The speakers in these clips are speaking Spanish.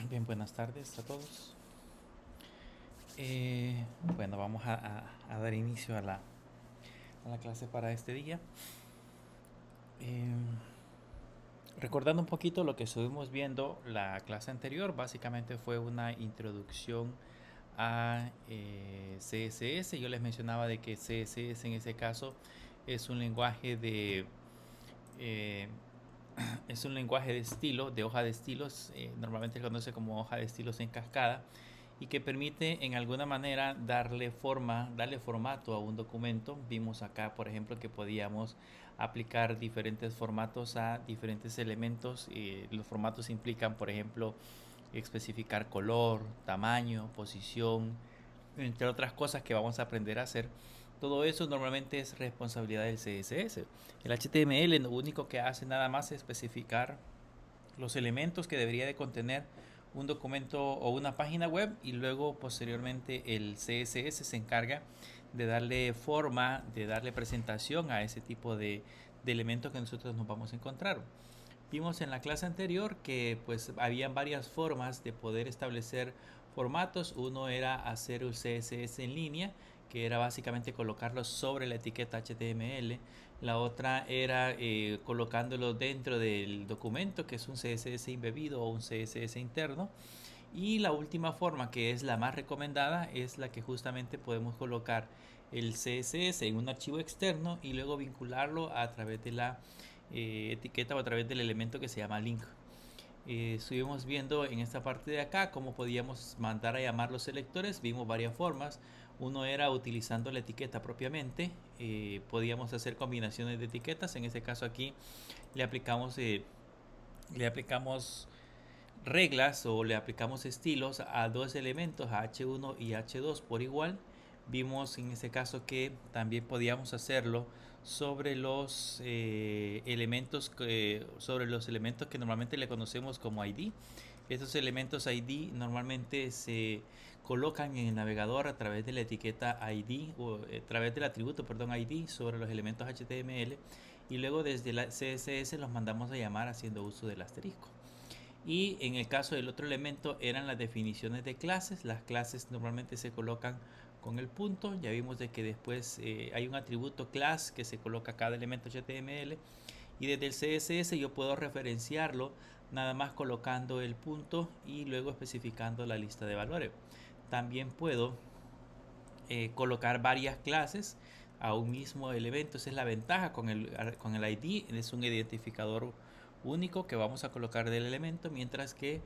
Bien, buenas tardes a todos. Bueno, vamos a dar inicio a la clase para este día. Eh, Recordando un poquito lo que estuvimos viendo la clase anterior, básicamente fue una introducción a CSS. Yo les mencionaba de que CSS en ese caso es un lenguaje eh, es un lenguaje de estilo, de hoja de estilos, normalmente se conoce como hoja de estilos en cascada, y que permite en alguna manera darle forma, darle formato a un documento. Vimos acá, por ejemplo, que podíamos aplicar diferentes formatos a diferentes elementos. Los formatos implican, por ejemplo, especificar color, tamaño, posición, entre otras cosas que vamos a aprender a hacer. Todo eso normalmente es responsabilidad del CSS. El HTML lo único que hace nada más es especificar los elementos que debería de contener un documento o una página web, y luego posteriormente el CSS se encarga de darle forma, de darle presentación a ese tipo de elementos que nosotros nos vamos a encontrar. Vimos en la clase anterior que pues habían varias formas de poder establecer formatos. Uno era hacer un CSS en línea, que era básicamente colocarlo sobre la etiqueta HTML. La otra era colocándolo dentro del documento, que es un CSS embebido o un CSS interno. Y la última forma, que es la más recomendada, es la que justamente podemos colocar el CSS en un archivo externo y luego vincularlo a través de la etiqueta o a través del elemento que se llama link. Estuvimos viendo en esta parte de acá cómo podíamos mandar a llamar los selectores. Vimos varias formas. Uno era utilizando la etiqueta propiamente. Podíamos hacer combinaciones de etiquetas. En este caso aquí le aplicamos reglas o le aplicamos estilos a dos elementos, a H1 y H2 por igual. Vimos en este caso que también podíamos hacerlo sobre sobre los elementos que normalmente le conocemos como ID. Estos elementos ID normalmente se colocan en el navegador a través de la etiqueta ID o a través del atributo, perdón, ID sobre los elementos HTML, y luego desde la CSS los mandamos a llamar haciendo uso del asterisco. Y en el caso del otro elemento eran las definiciones de clases. Las clases normalmente se colocan con el punto. Ya vimos de que después hay un atributo class que se coloca a cada elemento HTML, y desde el CSS yo puedo referenciarlo nada más colocando el punto y luego especificando la lista de valores. También puedo colocar varias clases a un mismo elemento. Esa es la ventaja con el ID. Es un identificador único que vamos a colocar del elemento, mientras que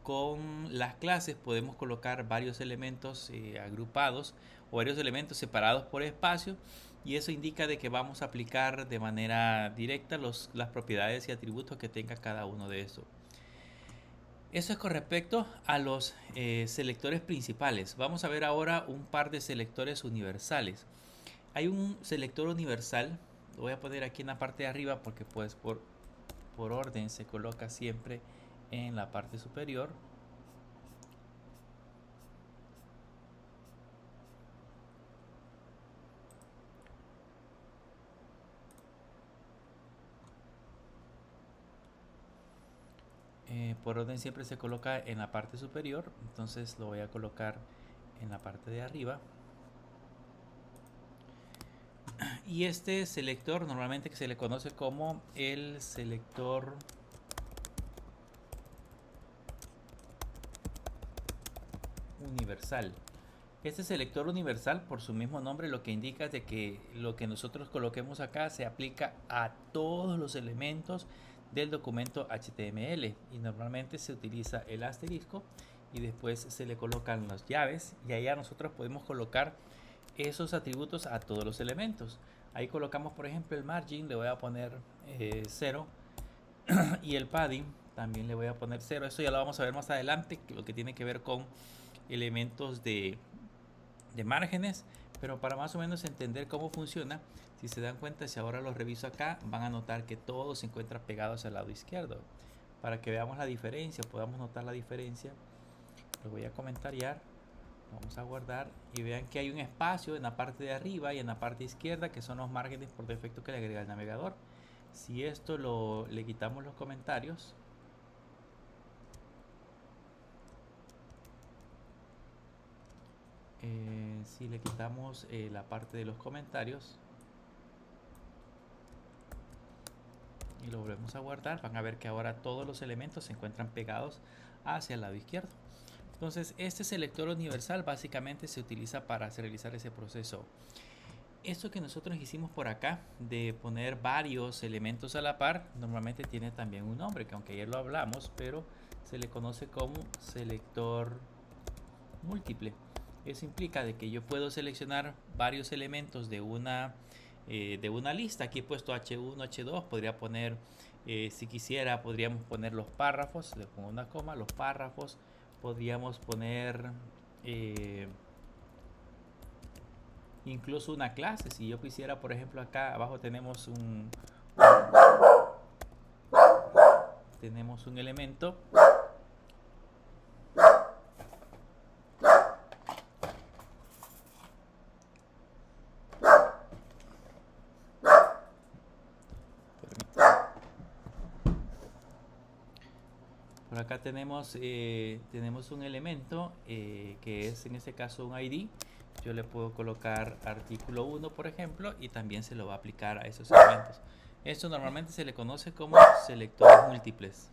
con las clases podemos colocar varios elementos agrupados o varios elementos separados por espacio, y eso indica de que vamos a aplicar de manera directa las propiedades y atributos que tenga cada uno de estos. Eso es con respecto a los selectores principales. Vamos a ver ahora un par de selectores universales. Hay un selector universal, lo voy a poner aquí en la parte de arriba porque pues por orden se coloca siempre en la parte superior. Por orden siempre se coloca en la parte superior, entonces lo voy a colocar en la parte de arriba. Y este selector normalmente que se le conoce como el selector universal. Este selector universal, por su mismo nombre, lo que indica es de que lo que nosotros coloquemos acá se aplica a todos los elementos del documento HTML, y normalmente se utiliza el asterisco y después se le colocan las llaves, y allá nosotros podemos colocar esos atributos a todos los elementos. Ahí colocamos, por ejemplo, el margin, le voy a poner 0, y el padding también le voy a poner 0. Eso ya lo vamos a ver más adelante, lo que tiene que ver con elementos de márgenes, pero para más o menos entender cómo funciona, si se dan cuenta, si ahora los reviso acá, van a notar que todos se encuentran pegados al lado izquierdo. Para que veamos la diferencia, podamos notar la diferencia, lo voy a comentariar, vamos a guardar y vean que hay un espacio en la parte de arriba y en la parte izquierda que son los márgenes por defecto que le agrega el navegador. Si esto le quitamos los comentarios, Si le quitamos la parte de los comentarios y lo volvemos a guardar, van a ver que ahora todos los elementos se encuentran pegados hacia el lado izquierdo. Entonces este selector universal básicamente se utiliza para realizar ese proceso. Esto que nosotros hicimos por acá de poner varios elementos a la par normalmente tiene también un nombre, que aunque ayer lo hablamos, pero se le conoce como selector múltiple. Eso implica de que yo puedo seleccionar varios elementos de una lista. Aquí he puesto H1, H2, podría poner, si quisiera, podríamos poner los párrafos, le pongo una coma, los párrafos, podríamos poner incluso una clase. Si yo quisiera, por ejemplo, acá abajo tenemos un elemento. Por acá tenemos un elemento que es en este caso un ID. Yo le puedo colocar artículo 1, por ejemplo, y también se lo va a aplicar a esos elementos. Esto normalmente se le conoce como selectores múltiples.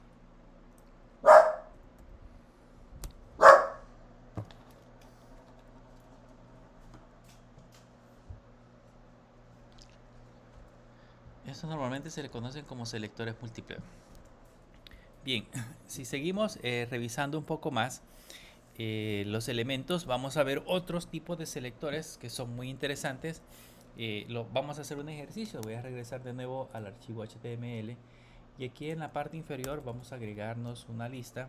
Esto normalmente se le conocen como selectores múltiples. Bien, si seguimos revisando un poco más los elementos, vamos a ver otros tipos de selectores que son muy interesantes. Vamos a hacer un ejercicio. Voy a regresar de nuevo al archivo HTML y aquí en la parte inferior vamos a agregarnos una lista.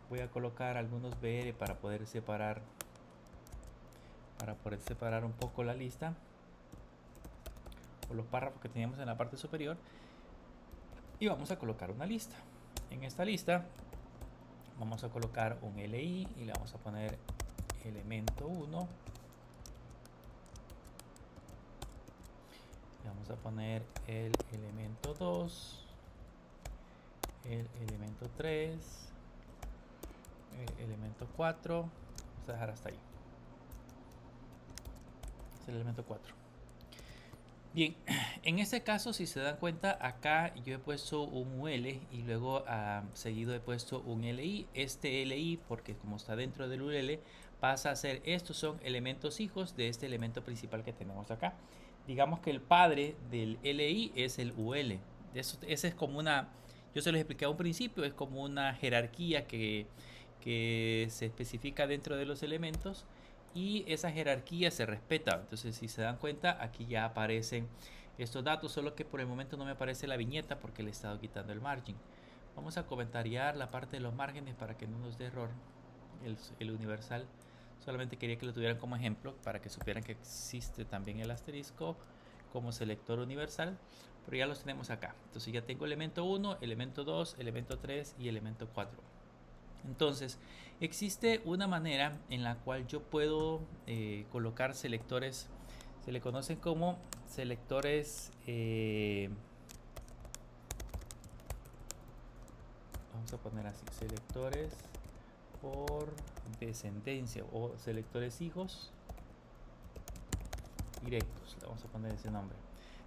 Voy a colocar algunos BR para poder separar un poco la lista o los párrafos que teníamos en la parte superior, y vamos a colocar una lista. En esta lista vamos a colocar un LI y le vamos a poner elemento 1. Le vamos a poner el elemento 2, el elemento 3, el elemento 4. Vamos a dejar hasta ahí. Es el elemento 4. Bien, en este caso, si se dan cuenta, acá yo he puesto un UL y luego seguido he puesto un LI. Este LI, porque como está dentro del UL, pasa a ser, estos son elementos hijos de este elemento principal que tenemos acá. Digamos que el padre del LI es el UL. Ese es como una, yo se los expliqué a un principio, es como una jerarquía que se especifica dentro de los elementos. Y esa jerarquía se respeta. Entonces, si se dan cuenta, aquí ya aparecen estos datos, solo que por el momento no me aparece la viñeta porque le he estado quitando el margin. Vamos a comentariar la parte de los márgenes para que no nos dé error el universal. Solamente quería que lo tuvieran como ejemplo para que supieran que existe también el asterisco como selector universal, pero ya los tenemos acá. Entonces ya tengo elemento 1, elemento 2, elemento 3 y elemento 4. Entonces, existe una manera en la cual yo puedo colocar selectores, se le conocen como selectores, vamos a poner así, selectores por descendencia o selectores hijos directos, le vamos a poner ese nombre.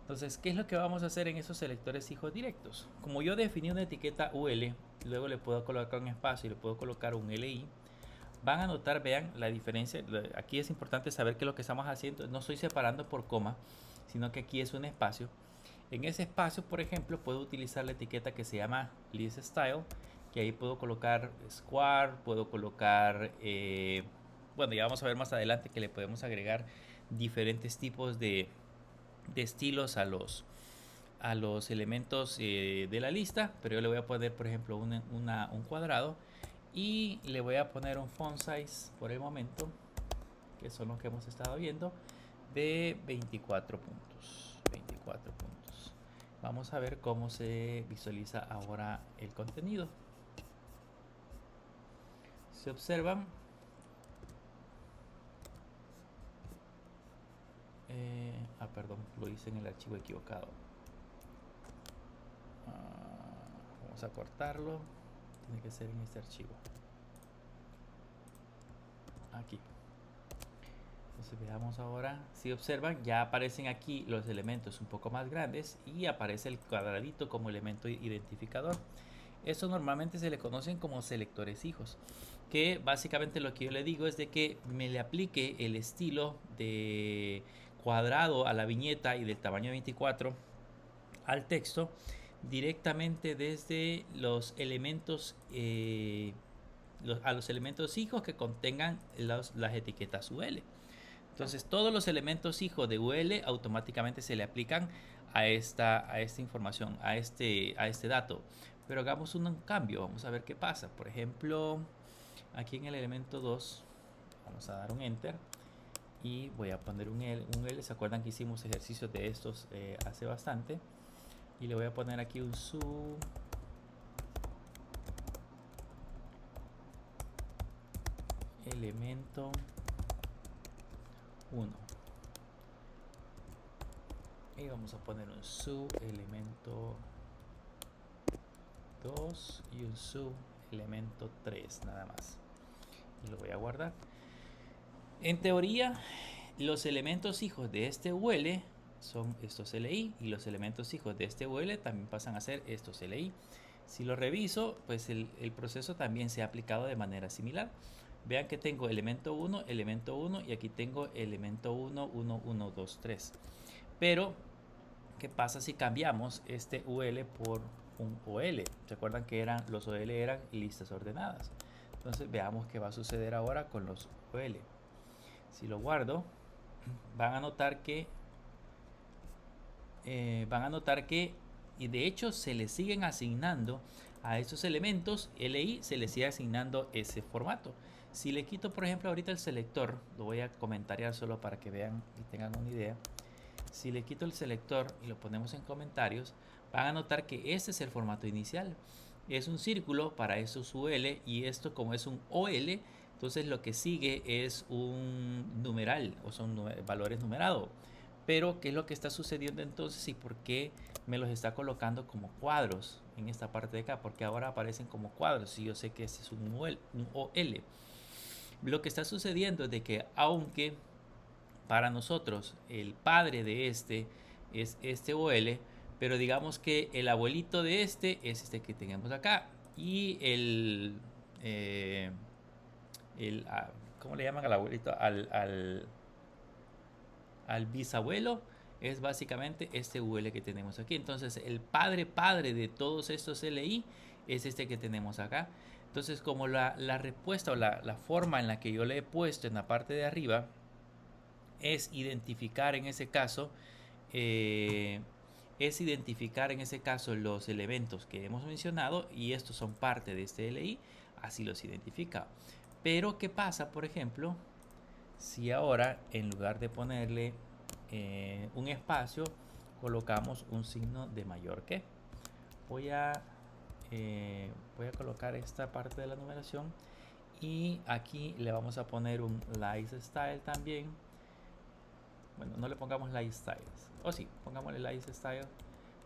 Entonces, ¿qué es lo que vamos a hacer en esos selectores hijos directos? Como yo definí una etiqueta UL, luego le puedo colocar un espacio y le puedo colocar un LI, van a notar, vean la diferencia. Aquí es importante saber que lo que estamos haciendo, no estoy separando por coma, sino que aquí es un espacio. En ese espacio, por ejemplo, puedo utilizar la etiqueta que se llama list style, que ahí puedo colocar square, puedo colocar, bueno, ya vamos a ver más adelante que le podemos agregar diferentes tipos de estilos a los elementos de la lista, pero yo le voy a poner, por ejemplo, un cuadrado y le voy a poner un font size por el momento, que son los que hemos estado viendo, de 24 puntos. Vamos a ver cómo se visualiza ahora el contenido. Se observan, perdón, lo hice en el archivo equivocado. Vamos a cortarlo, tiene que ser en este archivo, aquí. Entonces veamos ahora, si observan, ya aparecen aquí los elementos un poco más grandes y aparece el cuadradito como elemento identificador. Eso normalmente se le conocen como selectores hijos, que básicamente lo que yo le digo es de que me le aplique el estilo de cuadrado a la viñeta y del tamaño 24 al texto directamente desde los elementos a los elementos hijos que contengan las etiquetas UL. Entonces todos los elementos hijos de UL automáticamente se le aplican a esta información, a este dato. Pero hagamos un cambio, vamos a ver qué pasa. Por ejemplo, aquí en el elemento 2, vamos a dar un enter y voy a poner un L. ¿Se acuerdan que hicimos ejercicios de estos hace bastante? Y le voy a poner aquí un sub elemento 1 y vamos a poner un sub elemento 2 y un sub elemento 3 nada más, y lo voy a guardar. En teoría los elementos hijos de este UL son estos LI y los elementos hijos de este UL también pasan a ser estos LI. Si lo reviso, pues el proceso también se ha aplicado de manera similar. Vean que tengo elemento 1 y aquí tengo elemento 1, 1, 1, 2, 3. Pero, ¿qué pasa si cambiamos este UL por un OL? ¿Se acuerdan que los OL eran listas ordenadas? Entonces veamos qué va a suceder ahora con los OL. Si lo guardo, van a notar que y de hecho se le siguen asignando a estos elementos LI, se le sigue asignando ese formato. Si le quito, por ejemplo, ahorita el selector, lo voy a comentar solo para que vean y tengan una idea. Si le quito el selector y lo ponemos en comentarios, van a notar que este es el formato inicial. Es un círculo para esos UL y esto, como es un OL, entonces lo que sigue es un numeral, o son valores numerados. Pero, ¿qué es lo que está sucediendo entonces y por qué me los está colocando como cuadros en esta parte de acá? Porque ahora aparecen como cuadros y yo sé que este es un OL. Lo que está sucediendo es de que aunque para nosotros el padre de este es este OL, pero digamos que el abuelito de este es este que tenemos acá y ¿cómo le llaman al abuelito? Al bisabuelo es básicamente este UL que tenemos aquí. Entonces el padre de todos estos LI es este que tenemos acá. Entonces, como la respuesta o la forma en la que yo le he puesto en la parte de arriba es identificar en ese caso los elementos que hemos mencionado, y estos son parte de este LI, así los identifica. Pero ¿qué pasa, por ejemplo, si ahora en lugar de ponerle un espacio colocamos un signo de mayor que? Voy a colocar esta parte de la numeración y aquí le vamos a poner un lifestyle también. Bueno, no le pongamos lifestyle, o sí, pongámosle lifestyle,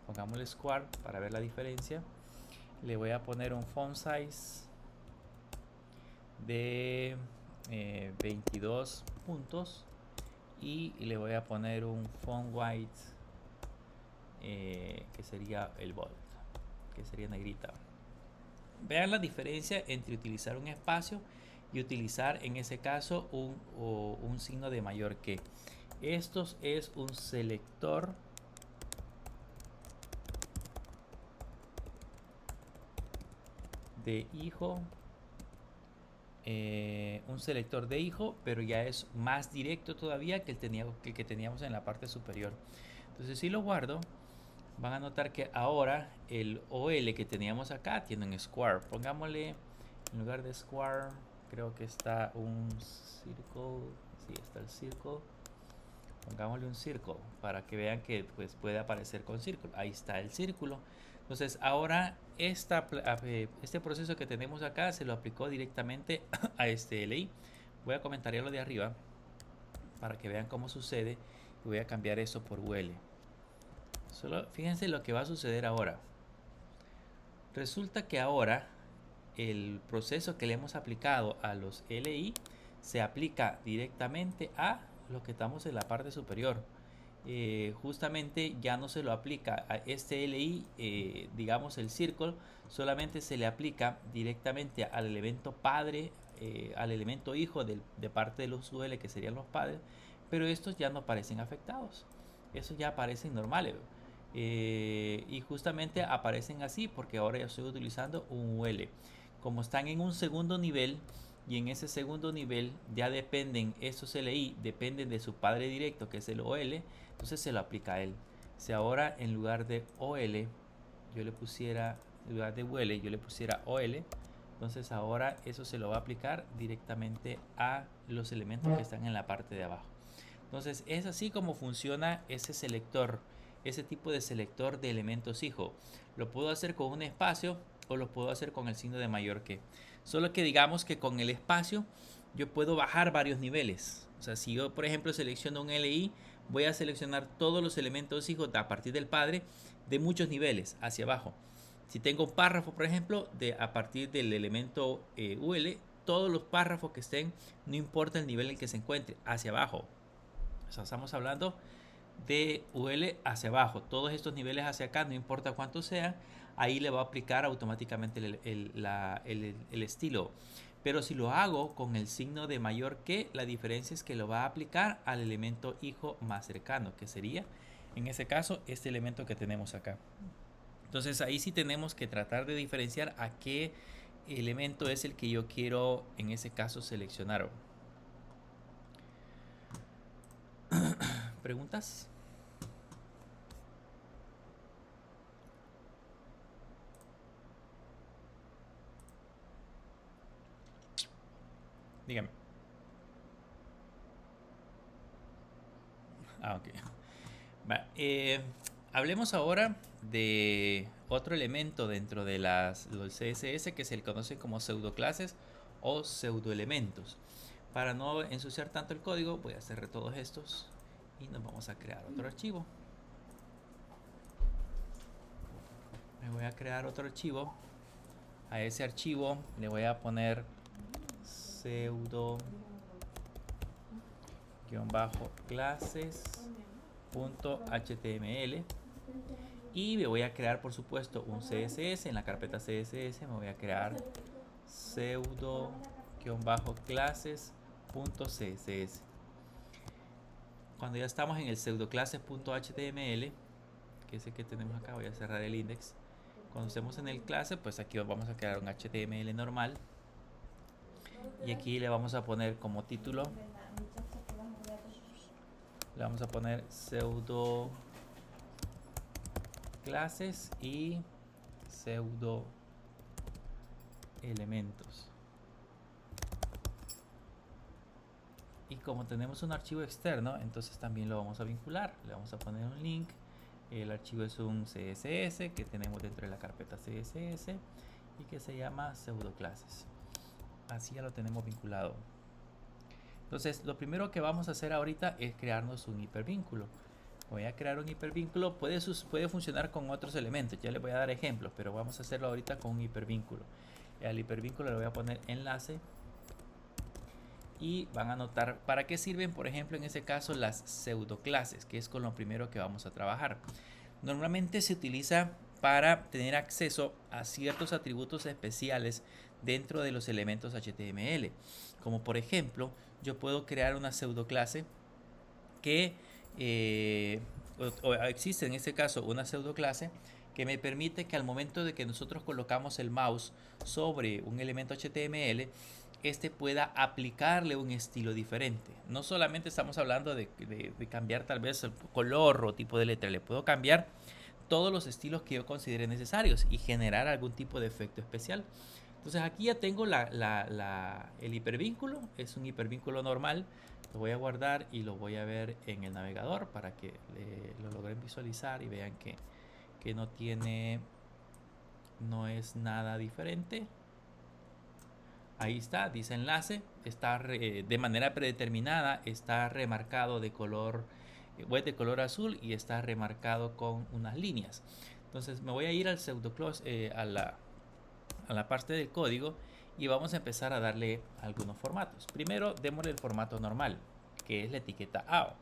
pongámosle square para ver la diferencia. Le voy a poner un font size de 22 puntos y le voy a poner un font white que sería el bold, que sería negrita. Vean la diferencia entre utilizar un espacio y utilizar en ese caso un signo de mayor que. Esto es un selector de hijo, pero ya es más directo todavía que el que teníamos en la parte superior. Entonces, si lo guardo, van a notar que ahora el OL que teníamos acá tiene un square. Pongámosle en lugar de square, creo que está un circle. Sí, está el circle. Pongámosle un círculo para que vean que pues puede aparecer con círculo. Ahí está el círculo. Entonces ahora este proceso que tenemos acá se lo aplicó directamente a este LI. Voy a comentar lo de arriba para que vean cómo sucede y voy a cambiar eso por UL. Solo fíjense lo que va a suceder ahora. Resulta que ahora el proceso que le hemos aplicado a los LI se aplica directamente a lo que estamos en la parte superior. Justamente ya no se lo aplica a este LI, digamos el círculo, solamente se le aplica directamente al elemento padre, al elemento hijo de parte de los UL que serían los padres, pero estos ya no aparecen afectados, estos ya aparecen normales. Y justamente aparecen así porque ahora yo estoy utilizando un UL. Como están en un segundo nivel, y en ese segundo nivel ya dependen, estos LI dependen de su padre directo que es el OL, entonces se lo aplica a él. Si ahora en lugar de OL yo le pusiera, en lugar de UL yo le pusiera OL, entonces ahora eso se lo va a aplicar directamente a los elementos que están en la parte de abajo. Entonces es así como funciona ese selector, ese tipo de selector de elementos hijo. Lo puedo hacer con un espacio o lo puedo hacer con el signo de mayor que. Solo que digamos que con el espacio yo puedo bajar varios niveles. O sea, si yo por ejemplo selecciono un LI, voy a seleccionar todos los elementos hijos a partir del padre de muchos niveles hacia abajo. Si tengo un párrafo, por ejemplo, a partir del elemento UL, todos los párrafos que estén, no importa el nivel en el que se encuentre, hacia abajo. O sea, estamos hablando de UL hacia abajo. Todos estos niveles hacia acá, no importa cuántos sean, ahí le va a aplicar automáticamente el estilo. Pero si lo hago con el signo de mayor que, la diferencia es que lo va a aplicar al elemento hijo más cercano, que sería, en ese caso, este elemento que tenemos acá. Entonces ahí sí tenemos que tratar de diferenciar a qué elemento es el que yo quiero, en ese caso, seleccionar. ¿Preguntas? Dígame. Ah, ok. Va, hablemos ahora de otro elemento dentro de los CSS que se le conoce como pseudoclases o pseudoelementos. Para no ensuciar tanto el código, voy a cerrar todos estos y nos vamos a crear otro archivo. Me voy a crear otro archivo. A ese archivo le voy a poner pseudo-clases.html y me voy a crear por supuesto un CSS. En la carpeta CSS me voy a crear pseudo-clases.css. Cuando ya estamos en el pseudoclases.html, que es el que tenemos acá, voy a cerrar el index. Cuando estemos en el clase, pues aquí vamos a crear un HTML normal y aquí le vamos a poner como título, le vamos a poner pseudo clases y pseudo elementos. Y como tenemos un archivo externo, entonces también lo vamos a vincular. Le vamos a poner un link. El archivo es un CSS que tenemos dentro de la carpeta CSS y que se llama pseudoclases. Así ya lo tenemos vinculado. Entonces lo primero que vamos a hacer ahorita es crearnos un hipervínculo. Voy a crear un hipervínculo. Puede funcionar con otros elementos. Ya les voy a dar ejemplos, pero vamos a hacerlo ahorita con un hipervínculo. Al hipervínculo le voy a poner enlace. Y van a notar para qué sirven, por ejemplo, en ese caso las pseudoclases, que es con lo primero que vamos a trabajar. Normalmente se utiliza para tener acceso a ciertos atributos especiales dentro de los elementos HTML. Como por ejemplo, yo puedo crear una pseudoclase que o existe en este caso una pseudoclase que me permite que al momento de que nosotros colocamos el mouse sobre un elemento HTML, este pueda aplicarle un estilo diferente. No solamente estamos hablando de cambiar tal vez el color o tipo de letra, le puedo cambiar todos los estilos que yo considere necesarios y generar algún tipo de efecto especial. Entonces aquí ya tengo el hipervínculo, es un hipervínculo normal. Lo voy a guardar y lo voy a ver en el navegador para que lo logren visualizar y vean que no es nada diferente. Ahí está, dice enlace, está de manera predeterminada, está remarcado de color azul y está remarcado con unas líneas. Entonces me voy a ir al pseudoclase, a la parte del código y vamos a empezar a darle algunos formatos. Primero démosle el formato normal. que es la etiqueta AO.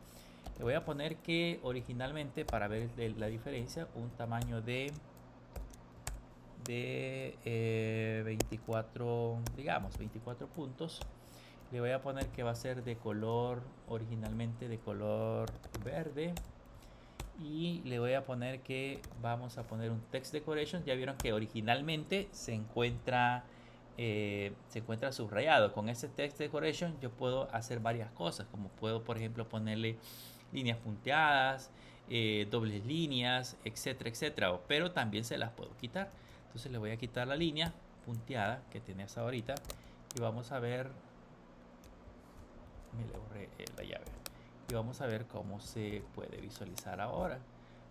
Le voy a poner que originalmente, para ver la diferencia, un tamaño de 24, digamos 24 puntos. Le voy a poner que va a ser de color, originalmente de color verde. Y le voy a poner que vamos a poner un text decoration. Ya vieron que originalmente se encuentra subrayado. Con ese text decoration yo puedo hacer varias cosas, como puedo, por ejemplo, ponerle líneas punteadas, dobles líneas, etcétera, etcétera. Pero también se las puedo quitar. Entonces le voy a quitar la línea punteada que tenía hasta ahorita y vamos a ver. Me le borré la llave. Y vamos a ver cómo se puede visualizar ahora.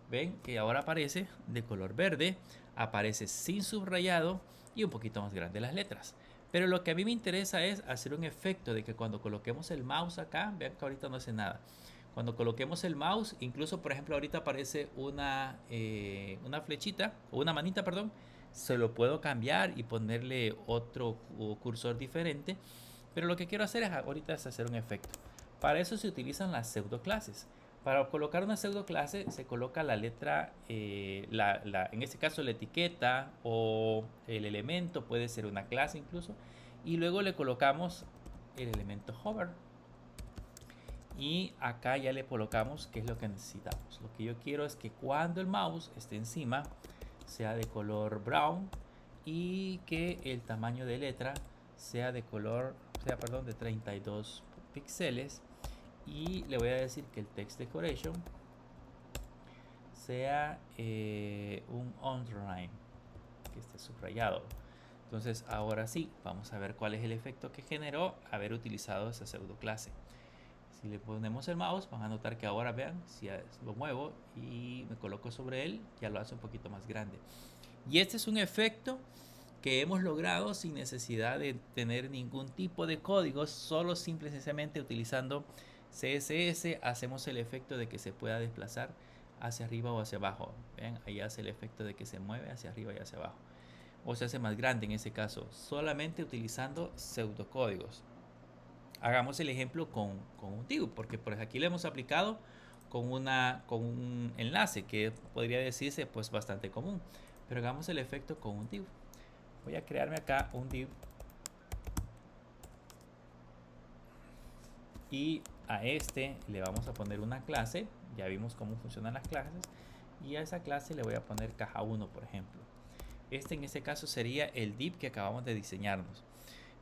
Ven que ahora aparece de color verde, aparece sin subrayado y un poquito más grande las letras. Pero lo que a mí me interesa es hacer un efecto de que cuando coloquemos el mouse acá, vean que ahorita no hace nada. Cuando coloquemos el mouse, incluso por ejemplo ahorita aparece una flechita, o una manita, perdón, se lo puedo cambiar y ponerle otro cursor diferente. Pero lo que quiero hacer ahorita es hacer un efecto. Para eso se utilizan las pseudoclases. Para colocar una pseudoclase se coloca la letra, en este caso la etiqueta o el elemento, puede ser una clase incluso, y luego le colocamos el elemento hover. Y acá ya le colocamos qué es lo que necesitamos. Lo que yo quiero es que cuando el mouse esté encima sea de color brown y que el tamaño de letra sea de color, de 32 píxeles. Y le voy a decir que el text decoration sea un underline, que esté subrayado. Entonces ahora sí, vamos a ver cuál es el efecto que generó haber utilizado esa pseudo clase. Si le ponemos el mouse, van a notar que ahora, vean, si lo muevo y me coloco sobre él, ya lo hace un poquito más grande. Y este es un efecto que hemos logrado sin necesidad de tener ningún tipo de código, solo simple y sencillamente utilizando CSS hacemos el efecto de que se pueda desplazar hacia arriba o hacia abajo. Vean, ahí hace el efecto de que se mueve hacia arriba y hacia abajo, o se hace más grande en ese caso, solamente utilizando pseudocódigos. Hagamos el ejemplo con un div, porque por aquí lo hemos aplicado con un enlace que podría decirse pues bastante común, pero hagamos el efecto con un div. Voy a crearme acá un div y a este le vamos a poner una clase. Ya vimos cómo funcionan las clases, y a esa clase le voy a poner caja 1, por ejemplo. Este en este caso sería el div que acabamos de diseñarnos.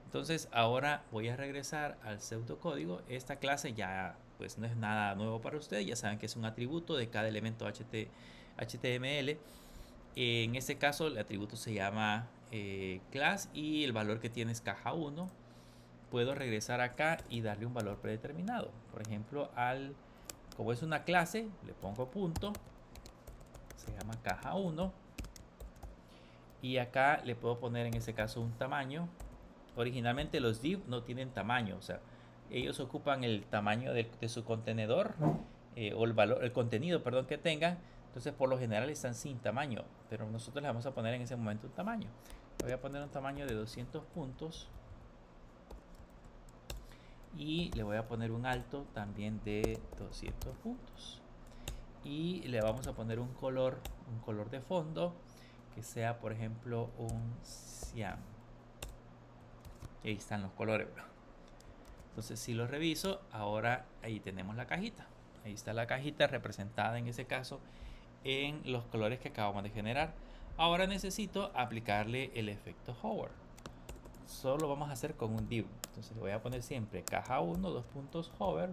Entonces ahora voy a regresar al pseudocódigo. Esta clase ya pues no es nada nuevo para ustedes, ya saben que es un atributo de cada elemento HTML. En este caso el atributo se llama class y el valor que tiene es caja 1. Puedo regresar acá y darle un valor predeterminado. Por ejemplo, como es una clase, le pongo punto, se llama caja 1. Y acá le puedo poner en este caso un tamaño. Originalmente los div no tienen tamaño, o sea, ellos ocupan el tamaño de su contenedor o el contenido, perdón, que tengan. Entonces por lo general están sin tamaño, pero nosotros le vamos a poner en ese momento un tamaño. Le voy a poner un tamaño de 200 puntos y le voy a poner un alto también de 200 puntos. Y le vamos a poner un color de fondo que sea, por ejemplo, un cian. Y ahí están los colores. Entonces si lo reviso, ahora ahí tenemos la cajita. Ahí está la cajita representada en ese caso en los colores que acabamos de generar. Ahora necesito aplicarle el efecto hover. Solo vamos a hacer con un div. Entonces le voy a poner siempre caja 1, 2 puntos hover.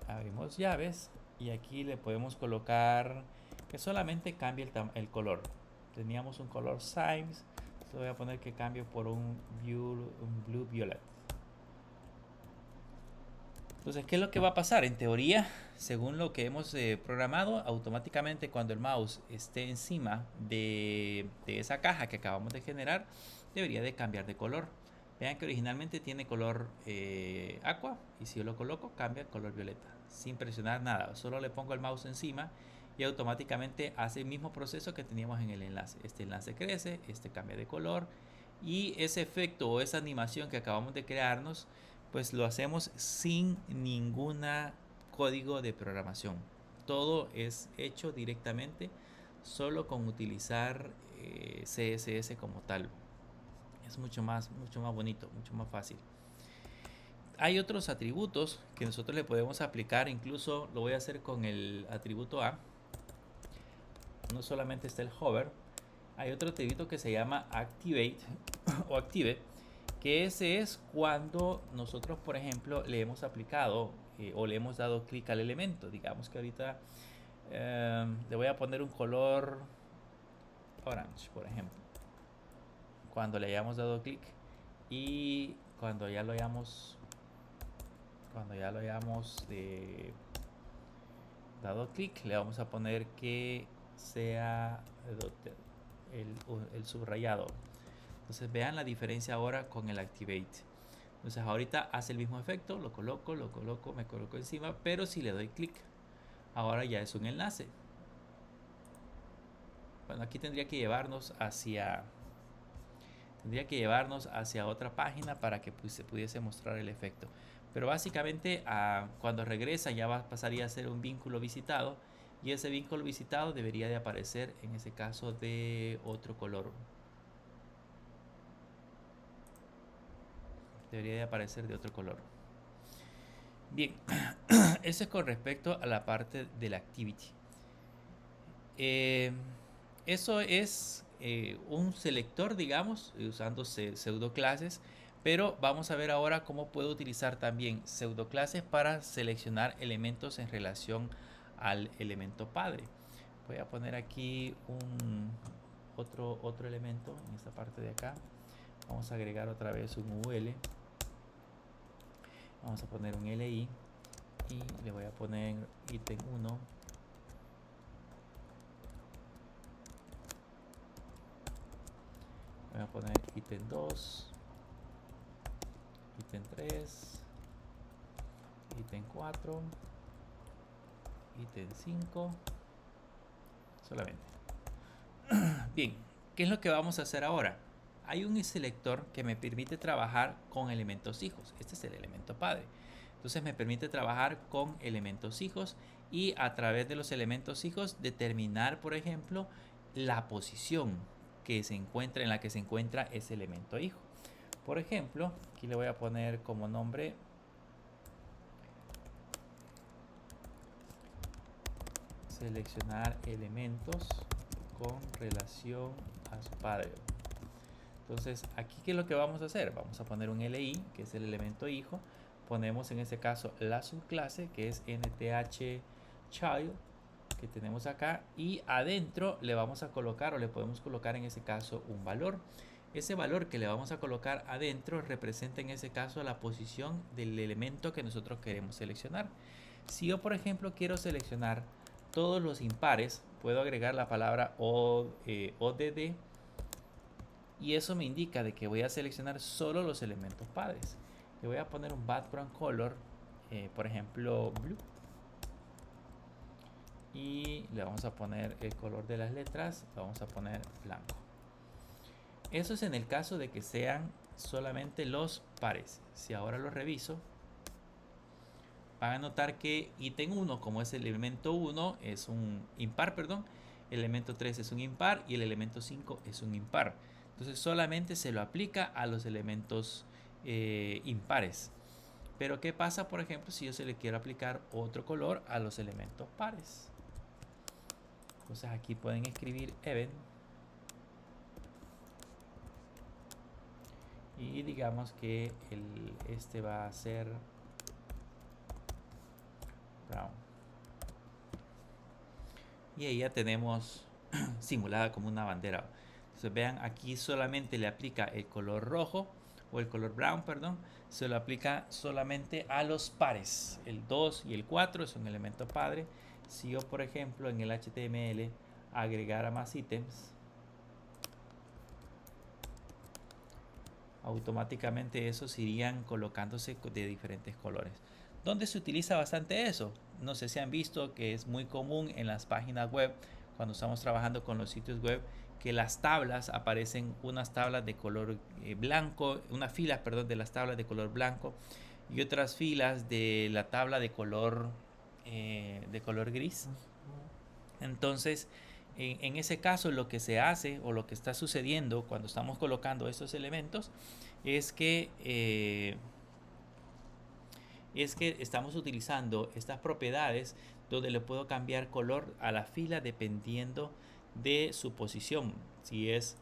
Abrimos llaves y aquí le podemos colocar que solamente cambie el color. Teníamos un color size. Voy a poner que cambie por un blue violet. Entonces, ¿qué es lo que va a pasar? En teoría, según lo que hemos programado, automáticamente cuando el mouse esté encima de esa caja que acabamos de generar, debería de cambiar de color. Vean que originalmente tiene color aqua, y si yo lo coloco cambia color violeta, sin presionar nada. Solo le pongo el mouse encima y automáticamente hace el mismo proceso que teníamos en el enlace. Este enlace crece, este cambia de color, y ese efecto o esa animación que acabamos de crearnos pues lo hacemos sin ninguna código de programación. Todo es hecho directamente solo con utilizar CSS como tal. Es mucho más bonito, mucho más fácil. Hay otros atributos que nosotros le podemos aplicar, incluso lo voy a hacer con el atributo A. No solamente está el hover, hay otro atributo que se llama activate o active, que ese es cuando nosotros, por ejemplo, le hemos aplicado o le hemos dado clic al elemento. Digamos que ahorita le voy a poner un color orange, por ejemplo. Cuando le hayamos dado clic y cuando ya lo hayamos dado clic, le vamos a poner que sea el subrayado. Entonces vean la diferencia ahora con el activate. Entonces ahorita hace el mismo efecto, lo coloco, me coloco encima, pero si le doy clic, ahora ya es un enlace. Bueno, aquí tendría que llevarnos hacia otra página para que se pudiese mostrar el efecto. Pero básicamente cuando regresa ya pasaría a ser un vínculo visitado, y ese vínculo visitado debería de aparecer en ese caso de otro color. Bien, eso es con respecto a la parte del activity. Eso es un selector, digamos, usando pseudoclases, pero vamos a ver ahora cómo puedo utilizar también pseudoclases para seleccionar elementos en relación al elemento padre. Voy a poner aquí otro elemento en esta parte de acá. Vamos a agregar otra vez un UL. Vamos a poner un LI y le voy a poner ítem 1. Voy a poner ítem 2, ítem 3, ítem 4, ítem 5, solamente. Bien, ¿qué es lo que vamos a hacer ahora? Hay un selector que me permite trabajar con elementos hijos. Este es el elemento padre. Entonces me permite trabajar con elementos hijos y a través de los elementos hijos determinar, por ejemplo, la posición en la que se encuentra ese elemento hijo. Por ejemplo, aquí le voy a poner como nombre seleccionar elementos con relación a su padre. Entonces aquí, ¿qué es lo que vamos a hacer? Vamos a poner un LI, que es el elemento hijo. Ponemos en este caso la subclase, que es nth child, que tenemos acá, y adentro le vamos a colocar, o le podemos colocar en ese caso un valor. Ese valor que le vamos a colocar adentro representa en ese caso la posición del elemento que nosotros queremos seleccionar. Si yo, por ejemplo, quiero seleccionar todos los impares, puedo agregar la palabra ODD, y eso me indica de que voy a seleccionar solo los elementos padres. Le voy a poner un background color, por ejemplo blue, y le vamos a poner el color de las letras, vamos a poner blanco. Eso es en el caso de que sean solamente los pares. Si ahora lo reviso, van a notar que ítem 1, como es el elemento 1, es un impar, perdón. El elemento 3 es un impar y el elemento 5 es un impar. Entonces solamente se lo aplica a los elementos impares. Pero ¿qué pasa, por ejemplo, si yo se le quiero aplicar otro color a los elementos pares? Entonces aquí pueden escribir event y digamos que este va a ser brown. Y ahí ya tenemos simulada como una bandera. Entonces vean, aquí solamente le aplica el color rojo o el color brown, perdón, se lo aplica solamente a los pares. El 2 y el 4 es un elemento padre. Si yo, por ejemplo, en el HTML agregara más ítems, automáticamente esos irían colocándose de diferentes colores. ¿Dónde se utiliza bastante eso? No sé si han visto que es muy común en las páginas web, cuando estamos trabajando con los sitios web, que las tablas aparecen unas tablas de color blanco, unas filas, perdón, de las tablas de color blanco, y otras filas de la tabla de color gris. Entonces, en ese caso lo que se hace o lo que está sucediendo cuando estamos colocando estos elementos es que estamos utilizando estas propiedades donde le puedo cambiar color a la fila dependiendo de su posición. Si es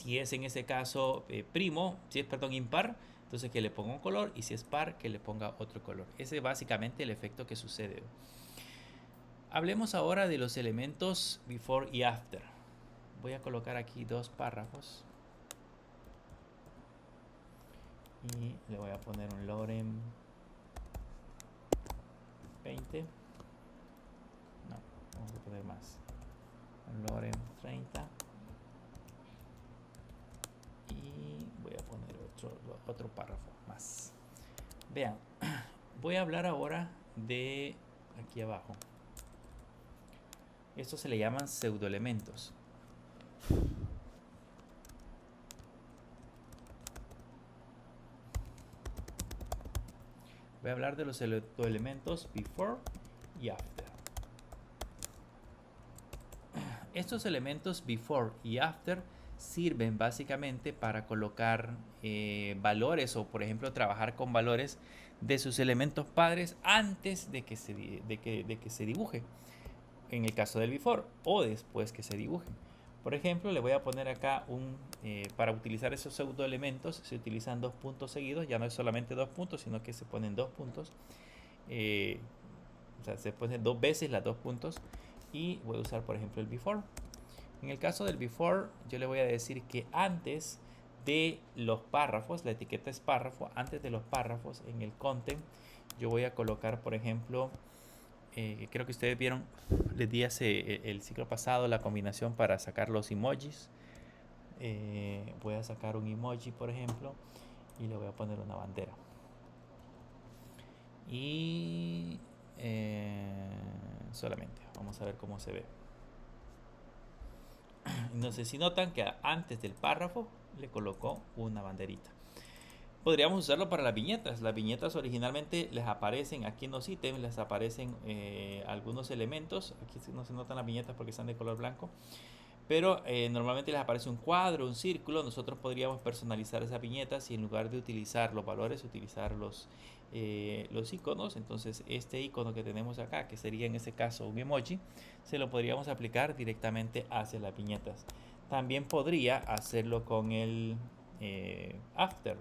en ese caso impar, entonces que le ponga un color, y si es par, que le ponga otro color. Ese es básicamente el efecto que sucede. Hablemos ahora de los elementos before y after. Voy a colocar aquí dos párrafos y le voy a poner un lorem 20. No, vamos a poner más. Un lorem 30. Y voy a poner otro párrafo más. Vean, voy a hablar ahora de aquí abajo. Estos se le llaman pseudoelementos. Voy a hablar de los pseudoelementos before y after. Estos elementos before y after sirven básicamente para colocar valores, o por ejemplo trabajar con valores de sus elementos padres antes de que se dibuje, en el caso del before, o después que se dibuje. Por ejemplo, le voy a poner acá para utilizar esos pseudoelementos se utilizan dos puntos seguidos. Ya no es solamente dos puntos, sino que se ponen dos puntos. O sea, se ponen dos veces las dos puntos. Y voy a usar, por ejemplo, el before. En el caso del before, yo le voy a decir que antes de los párrafos, la etiqueta es párrafo, antes de los párrafos en el content, yo voy a colocar, por ejemplo, creo que ustedes vieron, les di el ciclo pasado la combinación para sacar los emojis. Voy a sacar un emoji, por ejemplo, y le voy a poner una bandera. Y solamente, vamos a ver cómo se ve. No sé si notan que antes del párrafo le colocó una banderita. Podríamos usarlo para las viñetas. Las viñetas originalmente les aparecen aquí en los ítems, les aparecen algunos elementos. Aquí no se notan las viñetas porque están de color blanco, pero normalmente les aparece un cuadro, un círculo. Nosotros podríamos personalizar esas viñetas y en lugar de utilizar los valores, utilizar los iconos. Entonces este icono que tenemos acá, que sería en este caso un emoji, se lo podríamos aplicar directamente hacia las viñetas. También podría hacerlo con el after.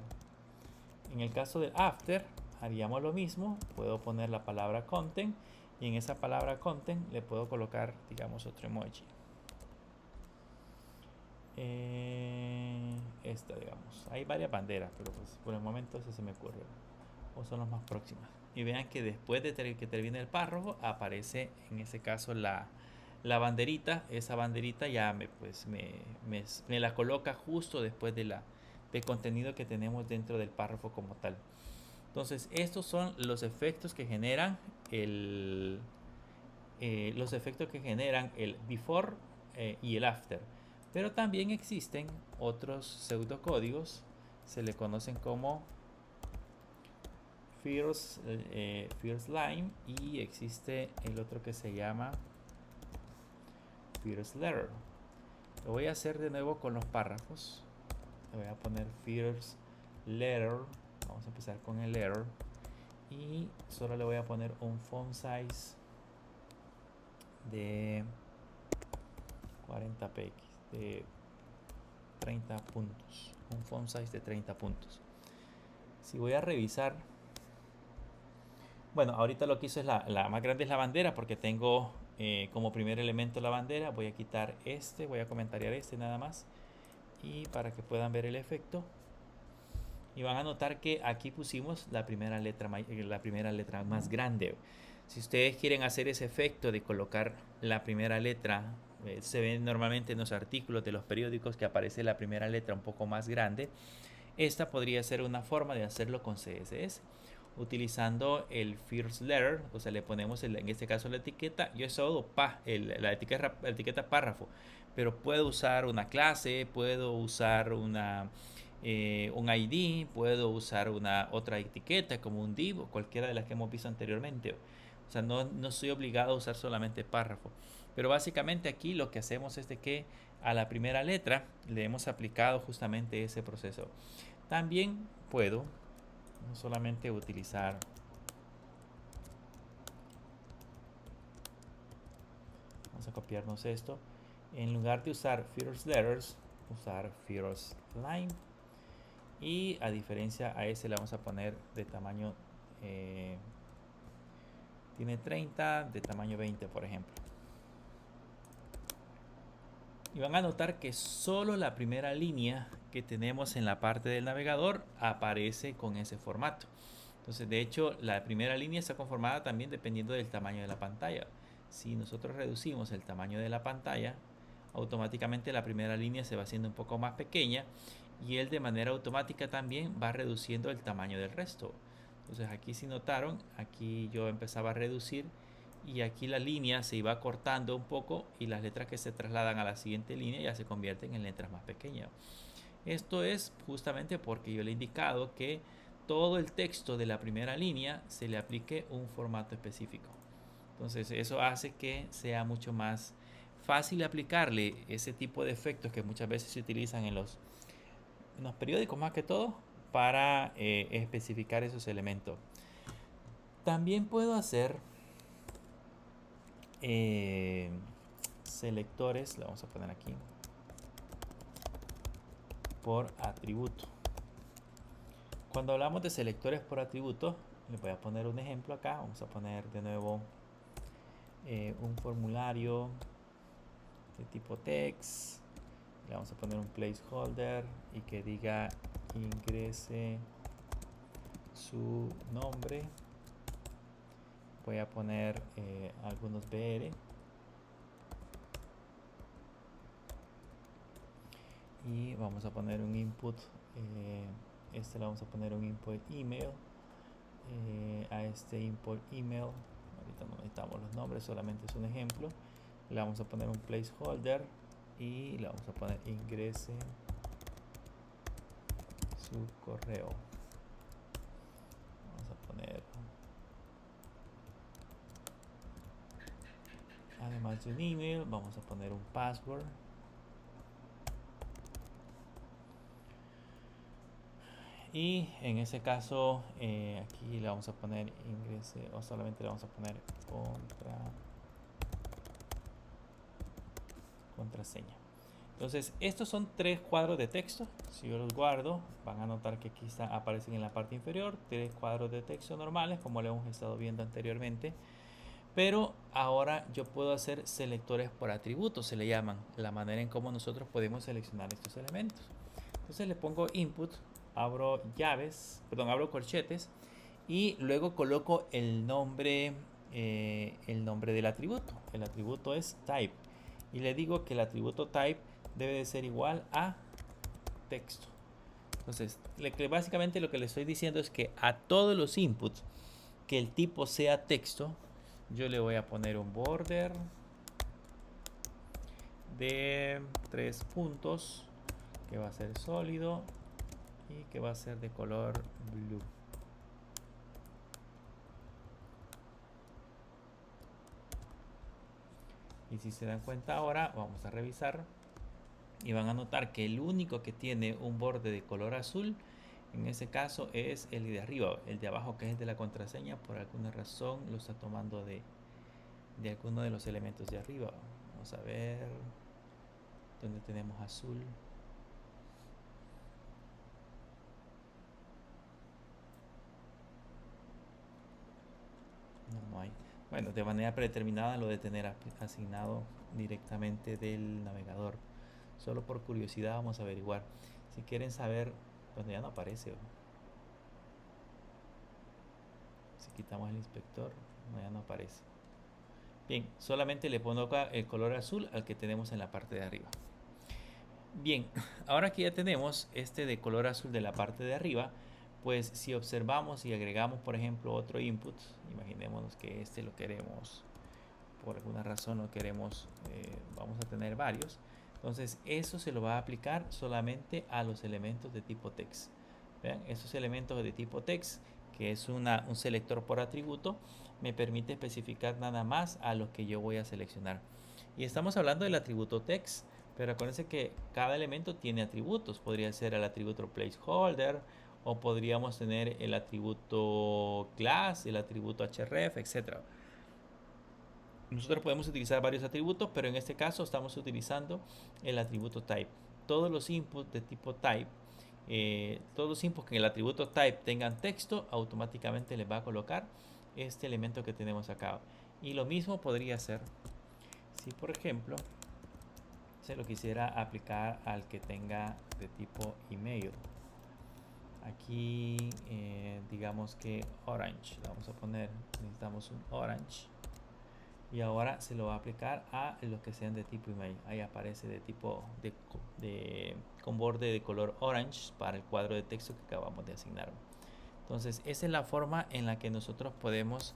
En el caso del after haríamos lo mismo. Puedo poner la palabra content y en esa palabra content le puedo colocar, digamos, otro emoji. Esta, digamos, hay varias banderas, pero pues por el momento eso se me ocurre, o son las más próximas. Y vean que después de que termine el párrafo aparece en ese caso la banderita. Esa banderita ya me la coloca justo después del contenido que tenemos dentro del párrafo como tal. Entonces estos son los efectos que generan el before y el after. Pero también existen otros pseudocódigos, se le conocen como first line, y existe el otro que se llama first letter. Lo voy a hacer de nuevo con los párrafos. Le voy a poner first letter. Vamos a empezar con el letter y solo le voy a poner un font size de 40 px, de 30 puntos, un font size de 30 puntos. Si voy a revisar, bueno, ahorita lo que hizo es la más grande es la bandera, porque tengo como primer elemento la bandera. Voy a quitar voy a comentariar nada más, y para que puedan ver el efecto, y van a notar que aquí pusimos la primera letra más grande. Si ustedes quieren hacer ese efecto de colocar la primera letra, se ven normalmente en los artículos de los periódicos que aparece la primera letra un poco más grande. Esta podría ser una forma de hacerlo con CSS, utilizando el first letter. O sea, le ponemos en este caso la etiqueta. Yo he usado la etiqueta párrafo, pero puedo usar una clase, puedo usar un ID, puedo usar otra etiqueta como un div o cualquiera de las que hemos visto anteriormente. O sea, no estoy obligado a usar solamente párrafo. Pero básicamente aquí lo que hacemos es de que a la primera letra le hemos aplicado justamente ese proceso. También puedo no solamente utilizar, vamos a copiarnos esto, en lugar de usar first letters, usar first line, y a diferencia a ese le vamos a poner de tamaño, tiene 30, de tamaño 20 por ejemplo. Y van a notar que solo la primera línea que tenemos en la parte del navegador aparece con ese formato. Entonces, de hecho, la primera línea está conformada también dependiendo del tamaño de la pantalla. Si nosotros reducimos el tamaño de la pantalla, automáticamente la primera línea se va haciendo un poco más pequeña y él de manera automática también va reduciendo el tamaño del resto. Entonces, aquí si notaron, aquí yo empezaba a reducir y aquí la línea se iba cortando un poco y las letras que se trasladan a la siguiente línea ya se convierten en letras más pequeñas. Esto es justamente porque yo le he indicado que todo el texto de la primera línea se le aplique un formato específico. Entonces eso hace que sea mucho más fácil aplicarle ese tipo de efectos que muchas veces se utilizan en los periódicos más que todo para especificar esos elementos. También puedo hacer selectores, le vamos a poner aquí, por atributo. Cuando hablamos de selectores por atributo, les voy a poner un ejemplo acá. Vamos a poner de nuevo un formulario de tipo text. Le vamos a poner un placeholder y que diga ingrese su nombre. Voy a poner algunos BR. Y vamos a poner un input. Este le vamos a poner un input email. A este import email, ahorita no necesitamos los nombres, solamente es un ejemplo. Le vamos a poner un placeholder y le vamos a poner ingrese su correo. Vamos a poner, además de un email, vamos a poner un password. Y en ese caso, aquí le vamos a poner ingrese, o solamente le vamos a poner contraseña. Entonces, estos son 3 cuadros de texto. Si yo los guardo, van a notar que aquí aparecen en la parte inferior 3 cuadros de texto normales, como lo hemos estado viendo anteriormente. Pero ahora yo puedo hacer selectores por atributos, se le llaman, la manera en cómo nosotros podemos seleccionar estos elementos. Entonces le pongo input, abro abro corchetes y luego coloco el nombre del atributo. El atributo es type y le digo que el atributo type debe de ser igual a texto. Entonces, básicamente lo que le estoy diciendo es que a todos los inputs que el tipo sea texto, yo le voy a poner un border de 3 puntos que va a ser sólido y que va a ser de color blue. Y si se dan cuenta ahora, vamos a revisar y van a notar que el único que tiene un borde de color azul en ese caso es el de arriba. El de abajo, que es el de la contraseña, por alguna razón lo está tomando de alguno de los elementos de arriba. Vamos a ver dónde tenemos azul. No hay. Bueno, de manera predeterminada lo de tener asignado directamente del navegador. Solo por curiosidad vamos a averiguar. Si quieren saber, bueno, ya no aparece. Si quitamos el inspector, no, ya no aparece. Bien, solamente le pongo acá el color azul al que tenemos en la parte de arriba. Bien, ahora que ya tenemos este de color azul de la parte de arriba, pues si observamos y agregamos, por ejemplo, otro input, imaginémonos que este lo queremos, por alguna razón lo queremos, vamos a tener varios. Entonces eso se lo va a aplicar solamente a los elementos de tipo text. ¿Vean? Esos elementos de tipo text, que es un selector por atributo, me permite especificar nada más a los que yo voy a seleccionar. Y estamos hablando del atributo text, pero acuérdense que cada elemento tiene atributos. Podría ser el atributo placeholder, o podríamos tener el atributo class, el atributo href, etc. Nosotros podemos utilizar varios atributos, pero en este caso estamos utilizando el atributo type. Todos los inputs de tipo type, todos los inputs que en el atributo type tengan texto, automáticamente les va a colocar este elemento que tenemos acá. Y lo mismo podría ser si, por ejemplo, se lo quisiera aplicar al que tenga de tipo email. Aquí, digamos que orange, vamos a poner, necesitamos un orange. Y ahora se lo va a aplicar a los que sean de tipo email. Ahí aparece de tipo con borde de color orange para el cuadro de texto que acabamos de asignar. Entonces esa es la forma en la que nosotros podemos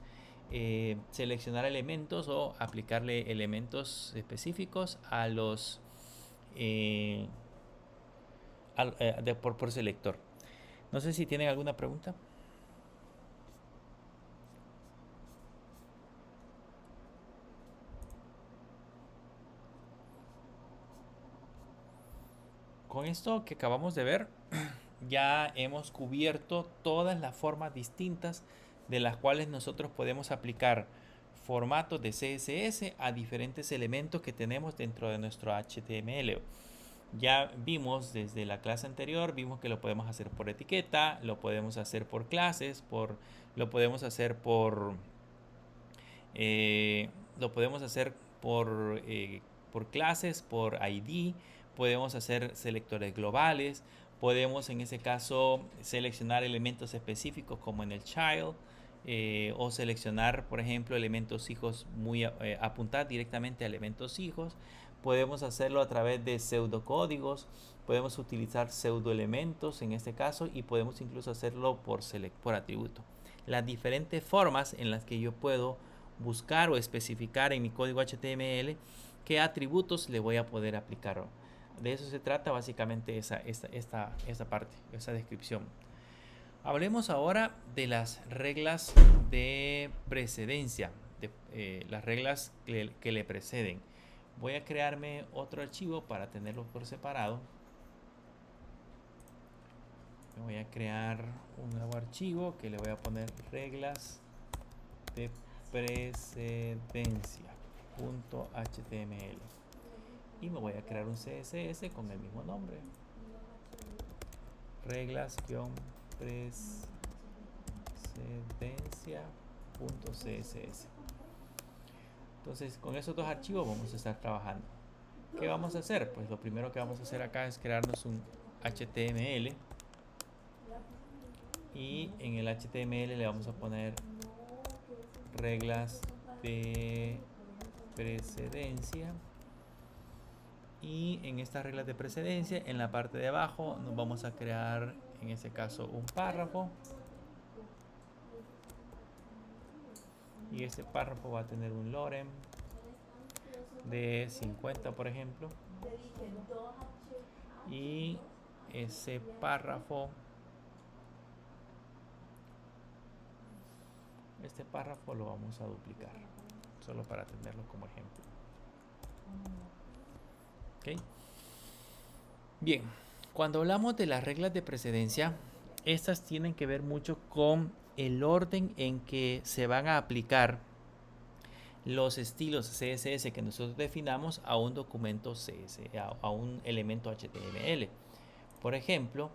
seleccionar elementos o aplicarle elementos específicos a los por selector. No sé si tienen alguna pregunta. Con esto que acabamos de ver, ya hemos cubierto todas las formas distintas de las cuales nosotros podemos aplicar formatos de CSS a diferentes elementos que tenemos dentro de nuestro HTML. Ya vimos desde la clase anterior, vimos que lo podemos hacer por etiqueta, lo podemos hacer por clases, lo podemos hacer eh, lo podemos hacer por clases, por ID, podemos hacer selectores globales, podemos en ese caso seleccionar elementos específicos como en el child, o seleccionar, por ejemplo, elementos hijos, apuntar directamente a elementos hijos. Podemos hacerlo a través de pseudocódigos, podemos utilizar pseudoelementos en este caso, y podemos incluso hacerlo por atributo. Las diferentes formas en las que yo puedo buscar o especificar en mi código HTML qué atributos le voy a poder aplicar. De eso se trata básicamente esta parte, esa descripción. Hablemos ahora de las reglas de precedencia, las reglas que le preceden. Voy a crearme otro archivo para tenerlo por separado. Me voy a crear un nuevo archivo que le voy a poner reglas de precedencia.html y me voy a crear un CSS con el mismo nombre, reglas-precedencia.css. Entonces con esos dos archivos vamos a estar trabajando. ¿Qué vamos a hacer? Pues lo primero que vamos a hacer acá es crearnos un HTML, y en el HTML le vamos a poner reglas de precedencia, y en estas reglas de precedencia en la parte de abajo nos vamos a crear en este caso un párrafo, y ese párrafo va a tener un lorem de 50, por ejemplo, y ese párrafo, este párrafo lo vamos a duplicar solo para tenerlo como ejemplo. ¿Okay? Bien, cuando hablamos de las reglas de precedencia, estas tienen que ver mucho con el orden en que se van a aplicar los estilos CSS que nosotros definamos a un documento CSS, a un elemento HTML. Por ejemplo,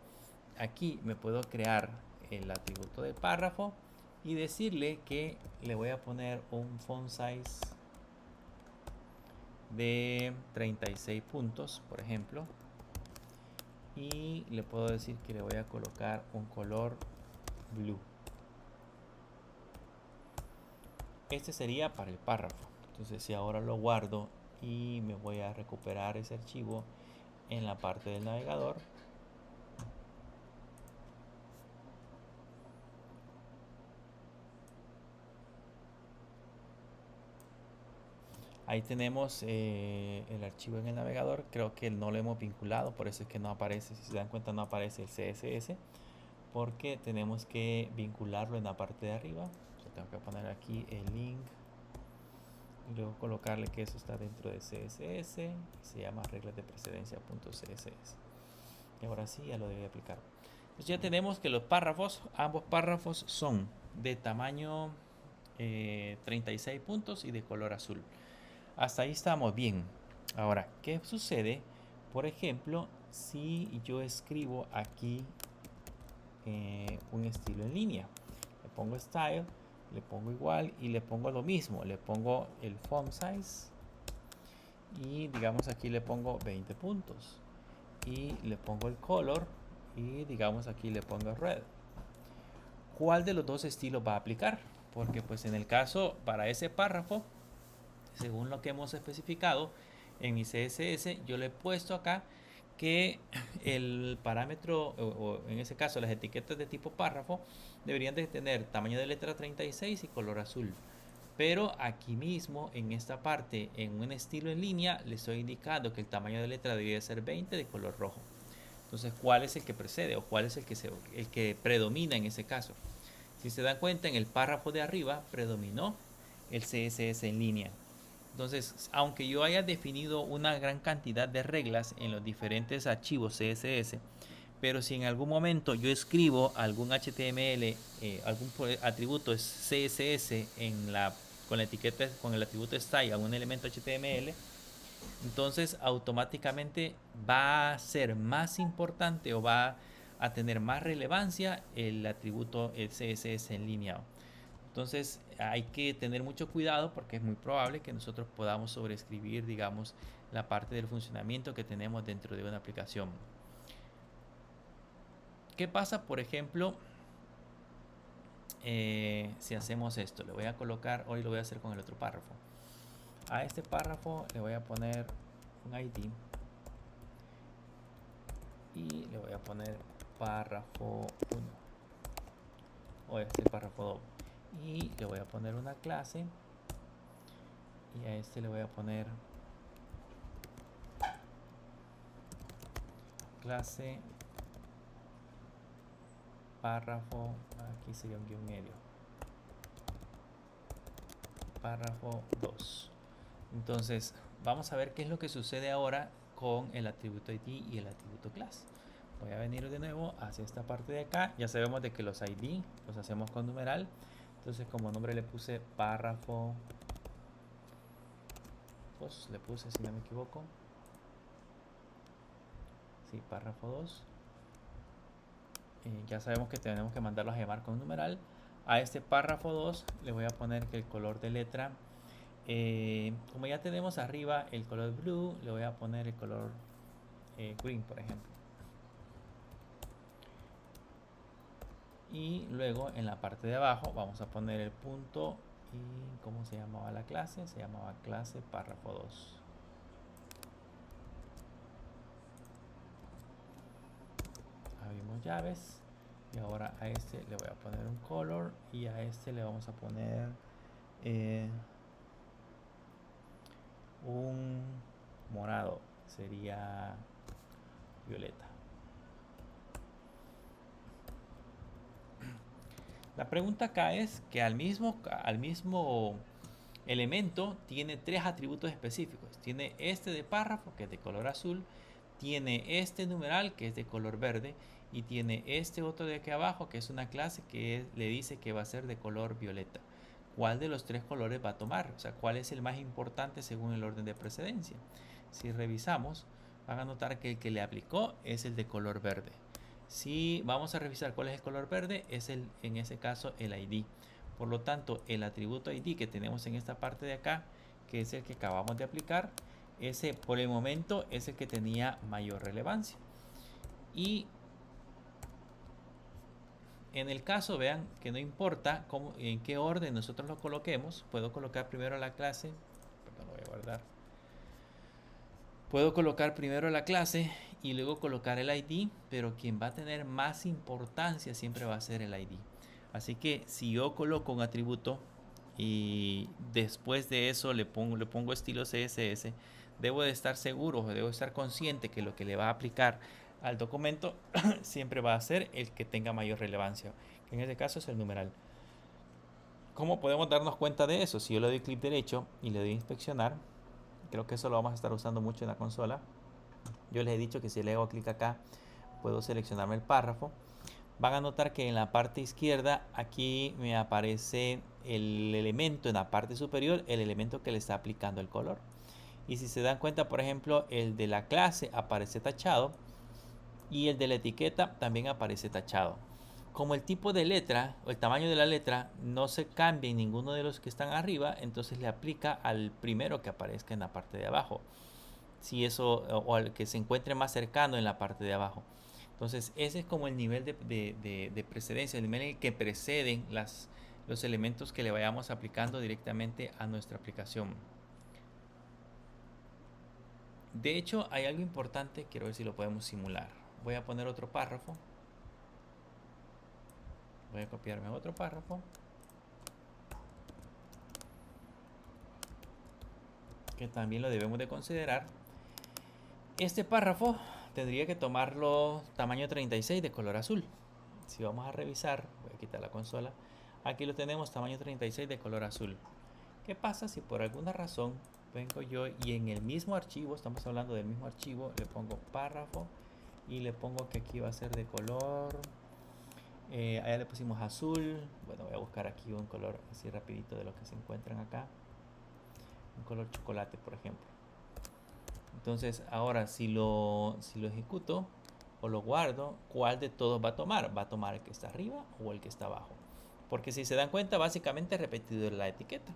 aquí me puedo crear el atributo de párrafo y decirle que le voy a poner un font size de 36 puntos, por ejemplo, y le puedo decir que le voy a colocar un color blue. Este sería para el párrafo. Entonces, si ahora lo guardo y me voy a recuperar ese archivo en la parte del navegador, Ahí tenemos el archivo en el navegador. Creo que no lo hemos vinculado, por eso es que no aparece. Si se dan cuenta, no aparece el CSS, porque tenemos que vincularlo en la parte de arriba. Yo tengo que poner aquí el link y luego colocarle que eso está dentro de CSS y se llama reglas de precedencia.css. Y ahora sí ya lo debe aplicar. Pues ya tenemos que los párrafos, ambos párrafos son de tamaño 36 puntos y de color azul. Hasta ahí estamos bien. Ahora, ¿qué sucede? Por ejemplo, si yo escribo aquí un estilo en línea, le pongo style, le pongo igual y le pongo lo mismo, le pongo el font size y digamos aquí le pongo 20 puntos y le pongo el color y digamos aquí le pongo red. ¿Cuál de los dos estilos va a aplicar? Porque pues en el caso para ese párrafo, según lo que hemos especificado en mi CSS, yo le he puesto acá que el parámetro, o en ese caso las etiquetas de tipo párrafo, deberían de tener tamaño de letra 36 y color azul. Pero aquí mismo, en esta parte, en un estilo en línea, le estoy indicando que el tamaño de letra debería ser 20 de color rojo. Entonces, ¿cuál es el que precede o cuál es el que predomina en ese caso? Si se dan cuenta, en el párrafo de arriba predominó el CSS en línea. Entonces, aunque yo haya definido una gran cantidad de reglas en los diferentes archivos CSS, pero si en algún momento yo escribo algún HTML, algún atributo CSS con la etiqueta, con el atributo style a un elemento HTML, entonces automáticamente va a ser más importante o va a tener más relevancia el atributo CSS en línea. Entonces hay que tener mucho cuidado porque es muy probable que nosotros podamos sobreescribir, digamos, la parte del funcionamiento que tenemos dentro de una aplicación. ¿Qué pasa, por ejemplo, si hacemos esto? Le voy a colocar, hoy lo voy a hacer con el otro párrafo. A este párrafo le voy a poner un ID y le voy a poner párrafo 1 o este párrafo 2 y le voy a poner una clase y a este le voy a poner clase párrafo, aquí sería un guión medio, párrafo 2. Entonces vamos a ver qué es lo que sucede ahora con el atributo ID y el atributo class. Voy a venir de nuevo hacia esta parte de acá. Ya sabemos de que los ID los hacemos con numeral. Entonces como nombre le puse párrafo 2, le puse si no me equivoco. Sí, párrafo 2. Ya sabemos que tenemos que mandarlos a llamar con numeral. A este párrafo 2 le voy a poner que el color de letra, como ya tenemos arriba el color blue, le voy a poner el color green, por ejemplo. Y luego en la parte de abajo vamos a poner el punto y ¿cómo se llamaba la clase? Se llamaba clase párrafo 2. Abrimos llaves y ahora a este le voy a poner un color y a este le vamos a poner un morado, sería violeta. La pregunta acá es que al mismo elemento tiene tres atributos específicos. Tiene este de párrafo, que es de color azul, tiene este numeral, que es de color verde, y tiene este otro de aquí abajo, que es una clase que le dice que va a ser de color violeta. ¿Cuál de los tres colores va a tomar? O sea, ¿cuál es el más importante según el orden de precedencia? Si revisamos, van a notar que el que le aplicó es el de color verde. Si vamos a revisar cuál es el color verde, es en ese caso el ID. Por lo tanto, el atributo ID que tenemos en esta parte de acá, que es el que acabamos de aplicar, ese por el momento es el que tenía mayor relevancia. Y en el caso, vean que no importa en qué orden nosotros lo coloquemos, puedo colocar primero la clase, perdón, lo voy a guardar. Puedo colocar primero la clase y luego colocar el ID, pero quien va a tener más importancia siempre va a ser el ID. Así que si yo coloco un atributo y después de eso le pongo estilo CSS, debo de estar seguro, debo de estar consciente que lo que le va a aplicar al documento siempre va a ser el que tenga mayor relevancia, que en este caso es el numeral. ¿Cómo podemos darnos cuenta de eso? Si yo le doy clic derecho y le doy inspeccionar, creo que eso lo vamos a estar usando mucho en la consola. Yo les he dicho que si le hago clic acá, puedo seleccionarme el párrafo. Van a notar que en la parte izquierda aquí me aparece el elemento en la parte superior, el elemento que le está aplicando el color. Y si se dan cuenta, por ejemplo, el de la clase aparece tachado y el de la etiqueta también aparece tachado. Como el tipo de letra o el tamaño de la letra no se cambia en ninguno de los que están arriba, entonces le aplica al primero que aparezca en la parte de abajo. Si eso, o al que se encuentre más cercano en la parte de abajo. Entonces ese es como el nivel de precedencia, el nivel en el que preceden los elementos que le vayamos aplicando directamente a nuestra aplicación. De hecho, hay algo importante, quiero ver si lo podemos simular. Voy a poner otro párrafo. Voy a copiarme otro párrafo. Que también lo debemos de considerar. Este párrafo tendría que tomarlo tamaño 36 de color azul. Si vamos a revisar, voy a quitar la consola. Aquí lo tenemos tamaño 36 de color azul. ¿Qué pasa si por alguna razón vengo yo y en el mismo archivo, estamos hablando del mismo archivo, le pongo párrafo y le pongo que aquí va a ser de color, allá le pusimos azul. Bueno, voy a buscar aquí un color así rapidito de los que se encuentran acá, un color chocolate, por ejemplo. Entonces ahora si lo ejecuto o lo guardo, ¿cuál de todos va a tomar? ¿Va a tomar el que está arriba o el que está abajo? Porque si se dan cuenta, básicamente he repetido la etiqueta.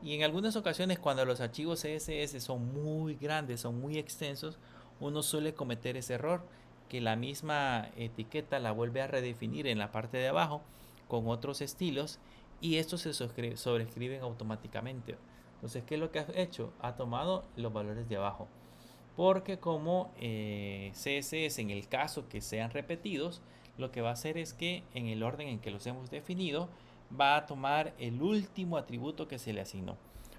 Y en algunas ocasiones, cuando los archivos CSS son muy grandes, son muy extensos, uno suele cometer ese error, que la misma etiqueta la vuelve a redefinir en la parte de abajo con otros estilos y estos se sobrescriben automáticamente. Entonces, ¿qué es lo que ha hecho? Ha tomado los valores de abajo. Porque como CSS, en el caso que sean repetidos, lo que va a hacer es que en el orden en que los hemos definido, va a tomar el último atributo que se le asignó. O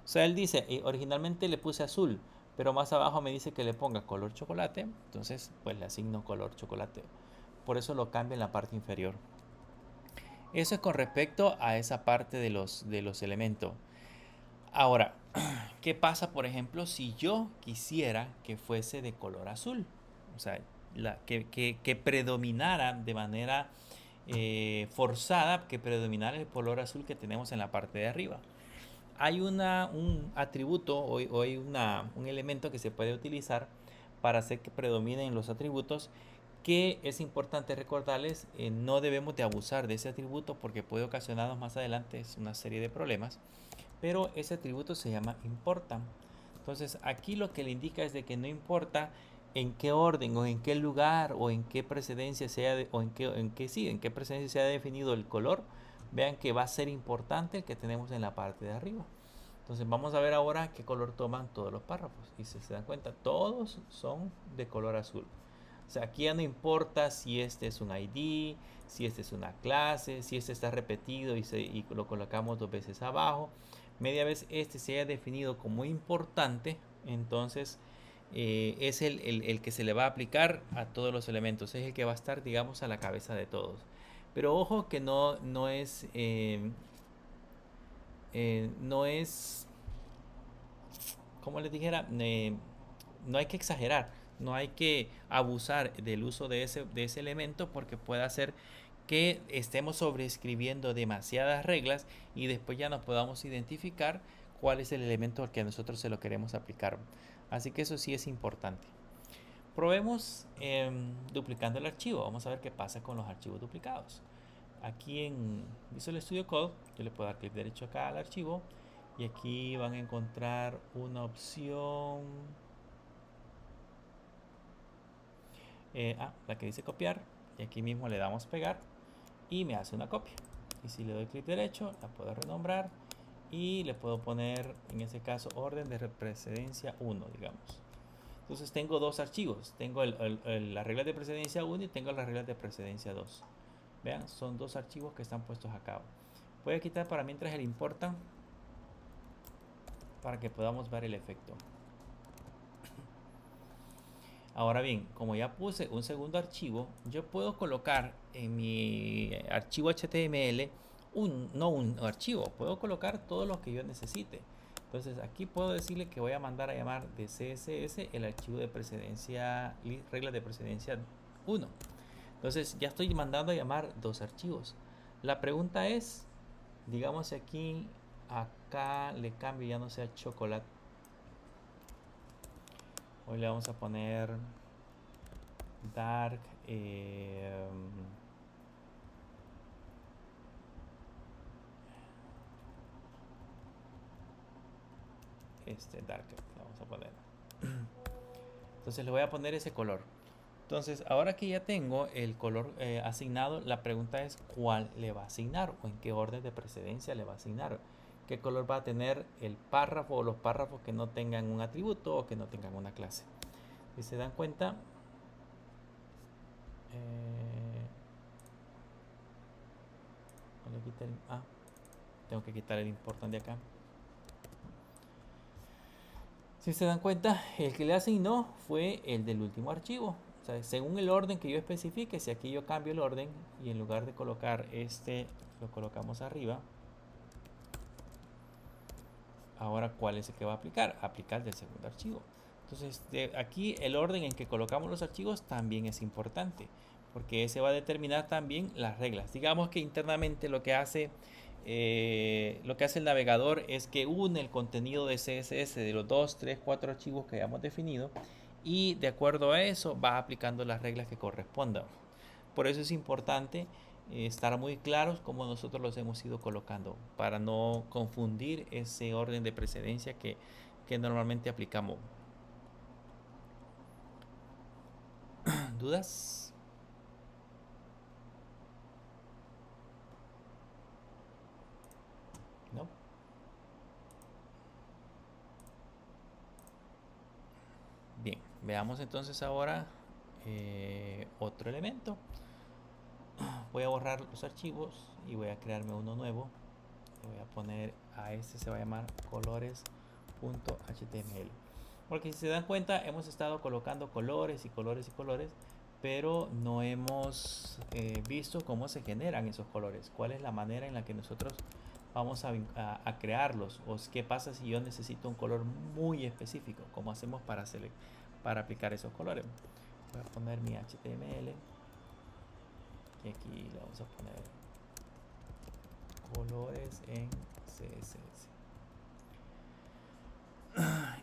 sea, él dice, originalmente le puse azul, pero más abajo me dice que le ponga color chocolate, entonces pues le asigno color chocolate. Por eso lo cambia en la parte inferior. Eso es con respecto a esa parte de los elementos. Ahora, ¿qué pasa, por ejemplo, si yo quisiera que fuese de color azul? O sea, que predominara de manera forzada, que predominara el color azul que tenemos en la parte de arriba. Hay un atributo o hay un elemento que se puede utilizar para hacer que predominen los atributos, que es importante recordarles, no debemos de abusar de ese atributo porque puede ocasionarnos más adelante una serie de problemas, pero ese atributo se llama importa. Entonces aquí lo que le indica es de que no importa en qué orden o en qué lugar o en qué precedencia sea o en qué precedencia se ha definido el color, vean que va a ser importante el que tenemos en la parte de arriba. Entonces vamos a ver ahora qué color toman todos los párrafos. Y si se dan cuenta, todos son de color azul. O sea, aquí ya no importa si este es un ID, si este es una clase, si este está repetido y lo colocamos dos veces abajo. Media vez este se haya definido como importante, entonces es el que se le va a aplicar a todos los elementos. Es el que va a estar, digamos, a la cabeza de todos. Pero ojo que no es... no es, como les dijera, no hay que exagerar, no hay que abusar del uso de ese elemento porque puede hacer que estemos sobreescribiendo demasiadas reglas y después ya no podamos identificar cuál es el elemento al que nosotros se lo queremos aplicar. Así que eso sí es importante. Probemos duplicando el archivo. Vamos a ver qué pasa con los archivos duplicados. Aquí en Visual Studio Code, yo le puedo dar clic derecho acá al archivo y aquí van a encontrar una opción, la que dice copiar, y aquí mismo le damos pegar y me hace una copia. Y si le doy clic derecho, la puedo renombrar y le puedo poner, en este caso, orden de precedencia 1, digamos. Entonces tengo dos archivos, tengo las reglas de precedencia 1 y tengo las reglas de precedencia 2. Vean, son dos archivos que están puestos acá. Voy a quitar para mientras el importan. para que podamos ver el efecto. Ahora bien, como ya puse un segundo archivo, yo puedo colocar en mi archivo HTML no un archivo, puedo colocar todo lo que yo necesite. Entonces aquí puedo decirle que voy a mandar a llamar de CSS el archivo de precedencia, reglas de precedencia 1. Entonces ya estoy mandando a llamar dos archivos. La pregunta es, digamos aquí, acá le cambio, ya no sea chocolate. Hoy le vamos a poner dark dark le vamos a poner. Entonces le voy a poner ese color. Entonces ahora que ya tengo el color asignado, la pregunta es cuál le va a asignar o en qué orden de precedencia le va a asignar. ¿Qué color va a tener el párrafo o los párrafos que no tengan un atributo o que no tengan una clase? Si se dan cuenta, tengo que quitar el importante de acá. Si se dan cuenta, el que le asignó fue el del último archivo. O sea, según el orden que yo especifique, si aquí yo cambio el orden y en lugar de colocar este, lo colocamos arriba. Ahora, ¿cuál es el que va a aplicar? Aplicar del segundo archivo. Entonces, aquí el orden en que colocamos los archivos también es importante, porque ese va a determinar también las reglas. Digamos que internamente lo que hace el navegador es que une el contenido de CSS de los 2, 3, 4 archivos que hayamos definido y de acuerdo a eso va aplicando las reglas que correspondan. Por eso es importante estar muy claros como nosotros los hemos ido colocando para no confundir ese orden de precedencia que normalmente aplicamos. ¿Dudas? ¿No? Bien, veamos entonces ahora otro elemento. Voy a borrar los archivos y voy a crearme uno nuevo. Le voy a poner a este, se va a llamar colores.html. Porque si se dan cuenta, hemos estado colocando colores y colores y colores, pero no hemos visto cómo se generan esos colores. Cuál es la manera en la que nosotros vamos a crearlos. O qué pasa si yo necesito un color muy específico. ¿Cómo hacemos para aplicar esos colores? Voy a poner mi HTML. Y aquí le vamos a poner colores en CSS.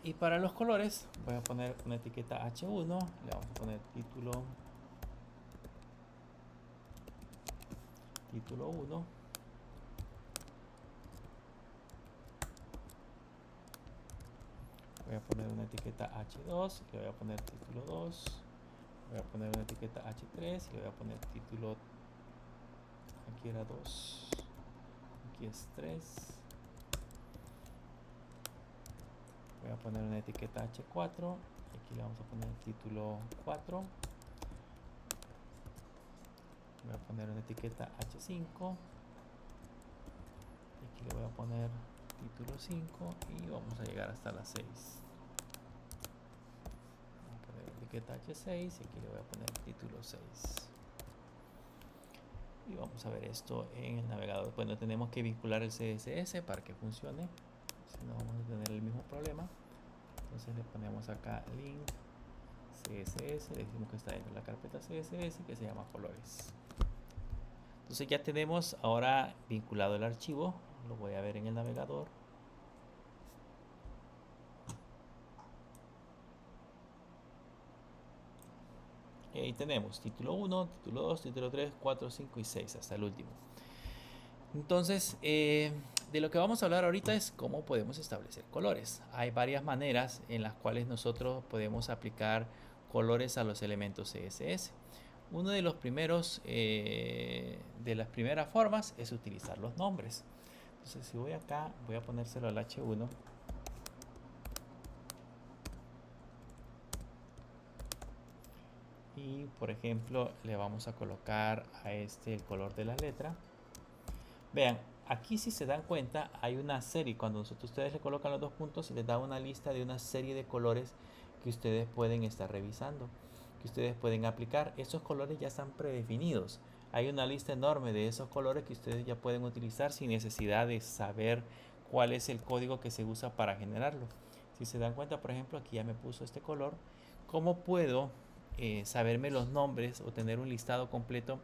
Y para los colores voy a poner una etiqueta H1, le vamos a poner título 1. Voy a poner una etiqueta H2, le voy a poner título 2. Voy a poner una etiqueta H3 y le voy a poner título. Aquí era 2, aquí es 3. Voy a poner una etiqueta H4 y aquí le vamos a poner título 4. Voy a poner una etiqueta H5 y aquí le voy a poner título 5 y vamos a llegar hasta las 6. Voy a poner etiqueta H6 y aquí le voy a poner título 6. Y vamos a ver esto en el navegador. Bueno, tenemos que vincular el CSS para que funcione, si no vamos a tener el mismo problema. Entonces le ponemos acá link CSS, le decimos que está dentro de la carpeta CSS que se llama colores. Entonces ya tenemos ahora vinculado el archivo, lo voy a ver en el navegador. Y ahí tenemos título 1, título 2, título 3, 4, 5 y 6 hasta el último. Entonces, de lo que vamos a hablar ahorita es cómo podemos establecer colores. Hay varias maneras en las cuales nosotros podemos aplicar colores a los elementos CSS. Uno de los primeros, de las primeras formas es utilizar los nombres. Entonces, si voy acá, voy a ponérselo al H1. Y, por ejemplo, le vamos a colocar a este el color de la letra. Vean, Aquí, si se dan cuenta, hay una serie. Cuando ustedes le colocan los dos puntos, les da una lista de una serie de colores que ustedes pueden estar revisando, que ustedes pueden aplicar. Esos colores ya están predefinidos. Hay una lista enorme de esos colores que ustedes ya pueden utilizar sin necesidad de saber cuál es el código que se usa para generarlo. Si se dan cuenta, por ejemplo, aquí ya me puso este color. ¿Cómo puedo saberme los nombres o tener un listado completo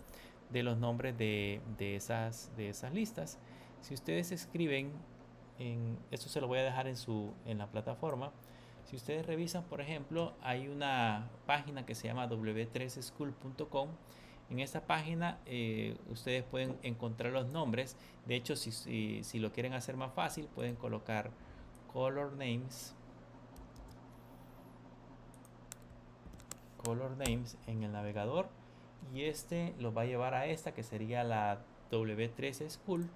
de los nombres de esas listas? Si ustedes escriben, esto se lo voy a dejar en la plataforma. Si ustedes revisan, por ejemplo, hay una página que se llama w3school.com. En esta página ustedes pueden encontrar los nombres. De hecho, si lo quieren hacer más fácil, pueden colocar color names en el navegador, y este lo va a llevar a esta que sería la W3 School,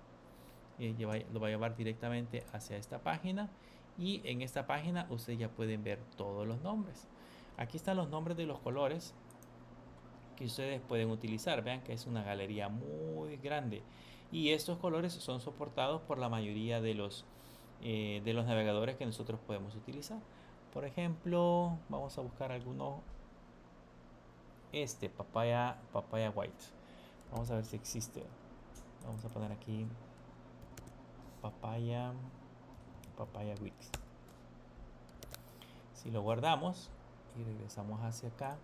y lo va a llevar directamente hacia esta página, y en esta página ustedes ya pueden ver todos los nombres. Aquí están los nombres de los colores que ustedes pueden utilizar. Vean que es una galería muy grande, y estos colores son soportados por la mayoría de los navegadores que nosotros podemos utilizar. Por ejemplo, vamos a buscar alguno. Papaya white. Vamos a ver si existe. Vamos a poner aquí papaya Wix. Si lo guardamos y regresamos hacia acá,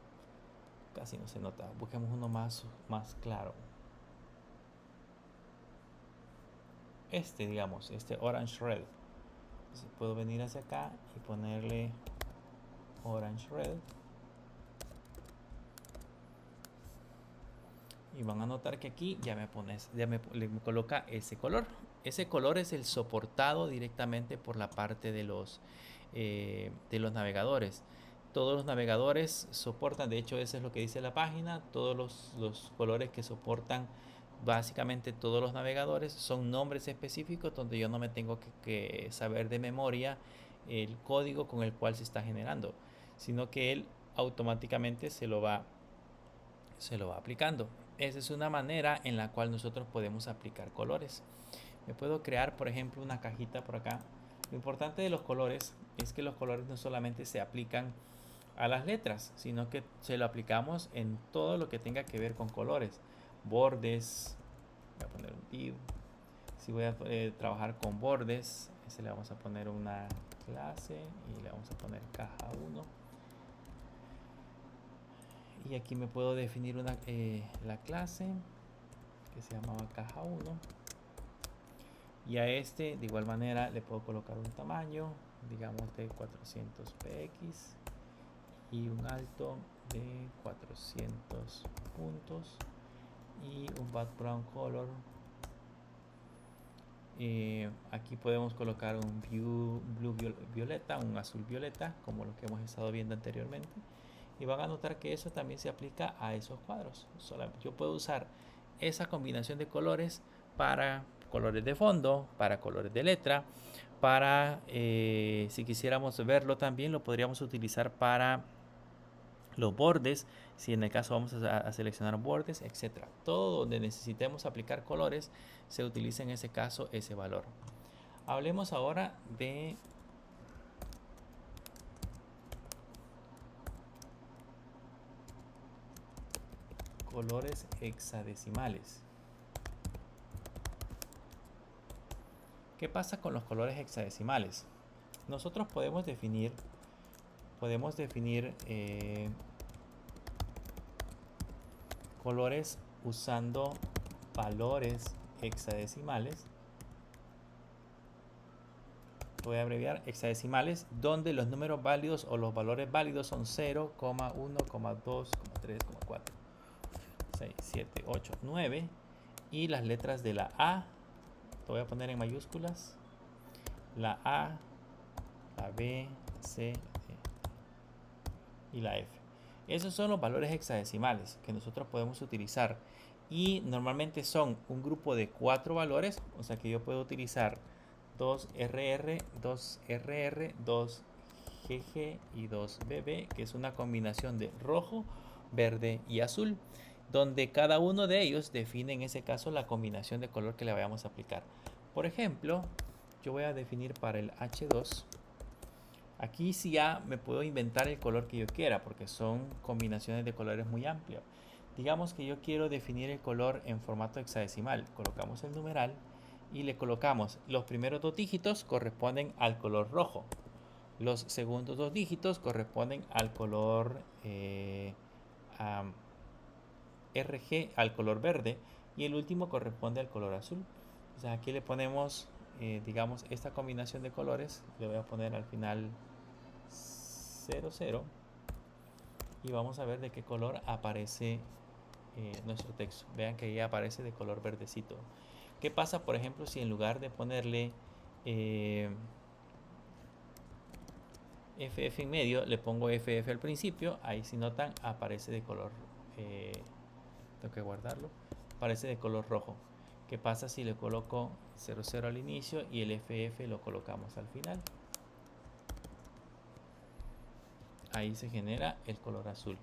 casi no se nota. Busquemos uno más claro. Digamos, orange red. Entonces puedo venir hacia acá y ponerle orange red. Y van a notar que aquí ya me coloca ese color. Ese color es el soportado directamente por la parte de los navegadores. Todos los navegadores soportan, de hecho eso es lo que dice la página, todos los colores que soportan básicamente todos los navegadores son nombres específicos donde yo no me tengo que saber de memoria el código con el cual se está generando, sino que él automáticamente se lo va aplicando. Esa es una manera en la cual nosotros podemos aplicar colores. Me puedo crear, por ejemplo, una cajita por acá. Lo importante de los colores es que los colores no solamente se aplican a las letras, sino que se lo aplicamos en todo lo que tenga que ver con colores. Bordes, voy a poner un div. Si voy a trabajar con bordes, le vamos a poner una clase y le vamos a poner caja 1. Y aquí me puedo definir la clase que se llamaba caja 1, y a de igual manera le puedo colocar un tamaño, digamos, de 400 px y un alto de 400 puntos y un background color. Aquí podemos colocar un blue violeta, un azul violeta, como lo que hemos estado viendo anteriormente. Y van a notar que eso también se aplica a esos cuadros. Yo puedo usar esa combinación de colores para colores de fondo, para colores de letra, para si quisiéramos verlo también lo podríamos utilizar para los bordes, si en el caso vamos a seleccionar bordes, etcétera. Todo donde necesitemos aplicar colores se utiliza en ese caso ese valor. Hablemos ahora de colores hexadecimales. ¿Qué pasa con los colores hexadecimales? Nosotros podemos definir colores usando valores hexadecimales. Voy a abreviar hexadecimales, donde los números válidos o los valores válidos son 0, 1, 2, 3, 4, 6, 7, 8, 9, y las letras de la A, lo voy a poner en mayúsculas, la A, la B, C, D y la F. Esos son los valores hexadecimales que nosotros podemos utilizar, y normalmente son un grupo de 4 valores, o sea que yo puedo utilizar 2RR, 2RR, 2GG y 2BB, que es una combinación de rojo, verde y azul, donde cada uno de ellos define en ese caso la combinación de color que le vayamos a aplicar. Por ejemplo, yo voy a definir para el H2. Aquí sí ya me puedo inventar el color que yo quiera porque son combinaciones de colores muy amplias. Digamos que yo quiero definir el color en formato hexadecimal. Colocamos el numeral y le colocamos los primeros dos dígitos corresponden al color rojo. Los segundos dos dígitos corresponden al color RG, al color verde, y el último corresponde al color azul. O sea, aquí le ponemos, digamos, esta combinación de colores. Le voy a poner al final 00 y vamos a ver de qué color aparece nuestro texto. Vean que ya aparece de color verdecito. ¿Qué pasa, por ejemplo, si en lugar de ponerle FF en medio, le pongo FF al principio? Ahí, si notan, aparece de color, tengo que guardarlo, aparece de color rojo. ¿Qué pasa si le coloco 00 al inicio y el FF lo colocamos al final? Ahí se genera el color azul.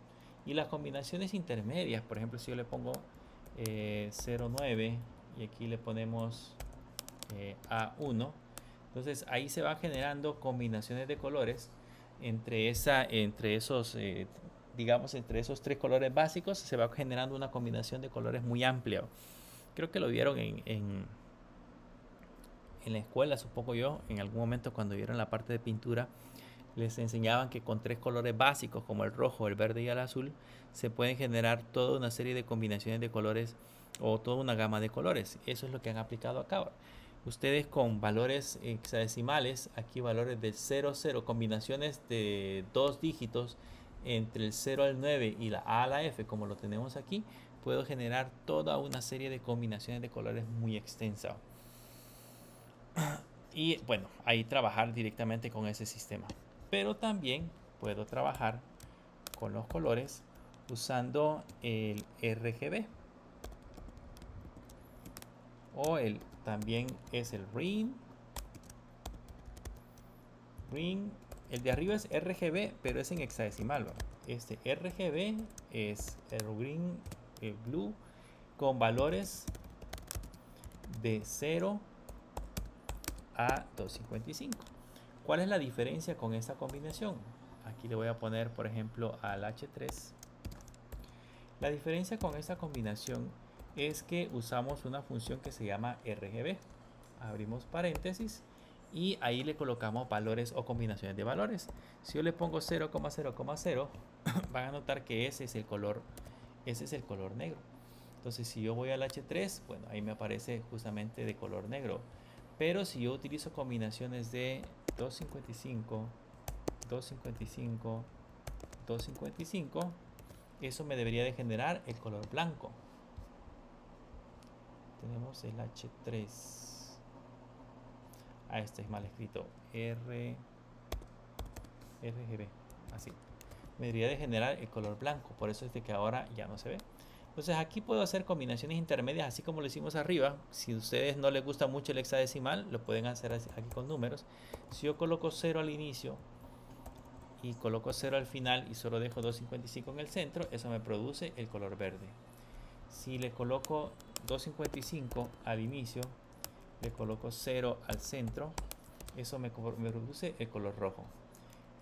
Y las combinaciones intermedias, por ejemplo, si yo le pongo 09 y aquí le ponemos A1, entonces ahí se van generando combinaciones de colores entre esos, digamos, entre esos tres colores básicos se va generando una combinación de colores muy amplia. Creo que lo vieron en la escuela, supongo yo, en algún momento cuando vieron la parte de pintura, les enseñaban que con tres colores básicos como el rojo, el verde y el azul se pueden generar toda una serie de combinaciones de colores o toda una gama de colores. Eso es lo que han aplicado acá. Ustedes con valores hexadecimales, aquí valores del 0, 0, combinaciones de dos dígitos entre el 0 al 9 y la A a la F, como lo tenemos aquí, puedo generar toda una serie de combinaciones de colores muy extensa. Y bueno, ahí trabajar directamente con ese sistema. Pero también puedo trabajar con los colores usando el RGB o también es el Green. El de arriba es RGB, pero es en hexadecimal, ¿no? Este RGB es el Green, el Blue, con valores de 0 a 255. ¿Cuál es la diferencia con esta combinación? Aquí le voy a poner, por ejemplo, al H3. La diferencia con esta combinación es que usamos una función que se llama RGB. Abrimos paréntesis y ahí le colocamos valores o combinaciones de valores. Si yo le pongo 0,0,0, van a notar que ese es el color negro. Entonces, si yo voy al H3, bueno, ahí me aparece justamente de color negro. Pero si yo utilizo combinaciones de 255, 255, 255, eso me debería de generar el color blanco. Tenemos el H3. Este es mal escrito. RGB. Así. Me debería de generar el color blanco. Por eso es de que ahora ya no se ve. Entonces aquí puedo hacer combinaciones intermedias así como lo hicimos arriba. Si a ustedes no les gusta mucho el hexadecimal, lo pueden hacer aquí con números. Si yo coloco 0 al inicio y coloco 0 al final y solo dejo 255 en el centro, eso me produce el color verde. Si le coloco 255 al inicio, le coloco 0 al centro, eso me produce el color rojo.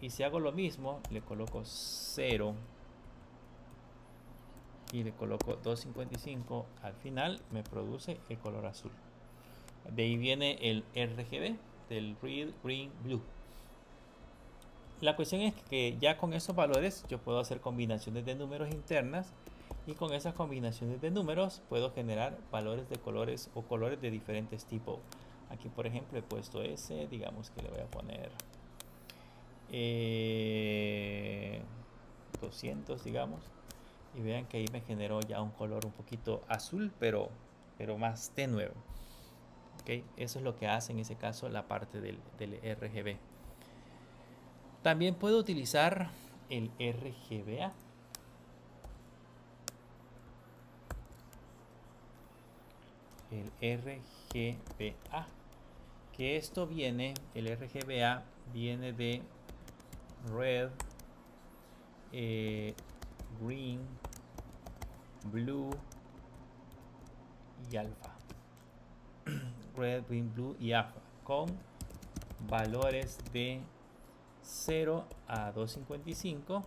Y si hago lo mismo, le coloco 0 y le coloco 255 al final, me produce el color azul. De ahí viene el RGB, del Red, Green, Blue. La cuestión es que ya con esos valores yo puedo hacer combinaciones de números internas y con esas combinaciones de números puedo generar valores de colores o colores de diferentes tipos. Aquí por ejemplo he puesto ese, digamos que le voy a poner 200, digamos, y vean que ahí me generó ya un color un poquito azul, pero más tenue. ¿Okay? Eso es lo que hace en ese caso la parte del RGB. También puedo utilizar el RGBA. El RGBA. Que esto viene, el RGBA viene de Red, Green, Blue y Alpha. red, green, blue y alfa con valores de 0 a 255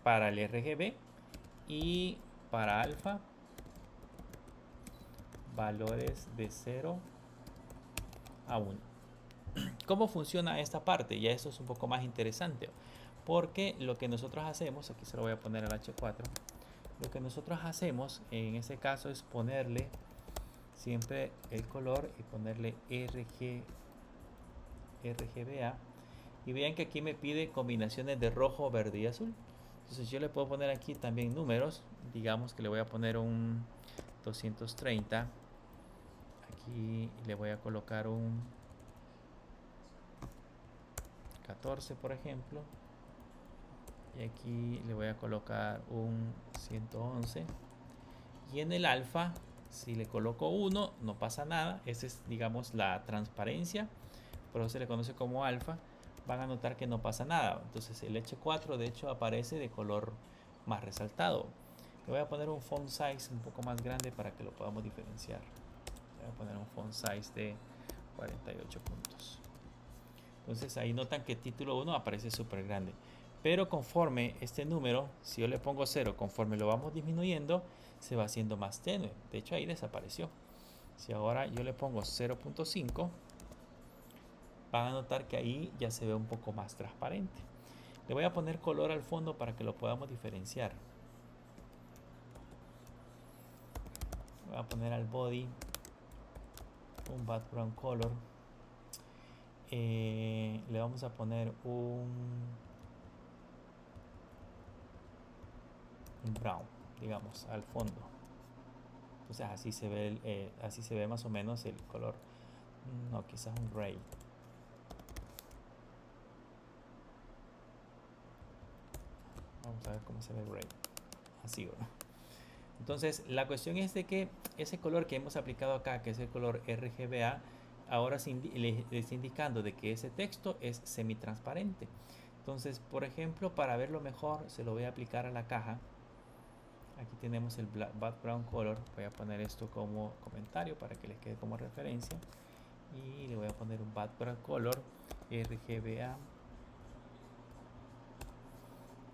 para el RGB y para alfa valores de 0 a 1. ¿Cómo funciona esta parte? Ya esto es un poco más interesante, porque lo que nosotros hacemos, aquí se lo voy a poner al H4, lo que nosotros hacemos en este caso es ponerle siempre el color y ponerle RGBA, y vean que aquí me pide combinaciones de rojo, verde y azul. Entonces yo le puedo poner aquí también números, digamos que le voy a poner un 230, aquí le voy a colocar un 14 por ejemplo, y aquí le voy a colocar un 111, y en el alfa si le coloco 1 no pasa nada, esa es digamos la transparencia, por eso se le conoce como alfa. Van a notar que no pasa nada, entonces el H4 de hecho aparece de color más resaltado. Le voy a poner un font size un poco más grande para que lo podamos diferenciar. Le voy a poner un font size de 48 puntos. Entonces ahí notan que título 1 aparece súper grande, pero conforme este número, si yo le pongo 0, conforme lo vamos disminuyendo se va haciendo más tenue. De hecho ahí desapareció. Si ahora yo le pongo 0.5, van a notar que ahí ya se ve un poco más transparente. Le voy a poner color al fondo para que lo podamos diferenciar. Voy a poner al body un background color. Le vamos a poner un brown, digamos, al fondo. O sea, así se ve más o menos el color. No, quizás un gray. Vamos a ver cómo se ve gray. Así, ¿verdad? Entonces, la cuestión es de que ese color que hemos aplicado acá, que es el color RGBA, ahora le está indicando de que ese texto es semitransparente. Entonces, por ejemplo, para verlo mejor, se lo voy a aplicar a la caja. Aquí tenemos el background color. Voy a poner esto como comentario para que les quede como referencia. Y le voy a poner un background color RGBA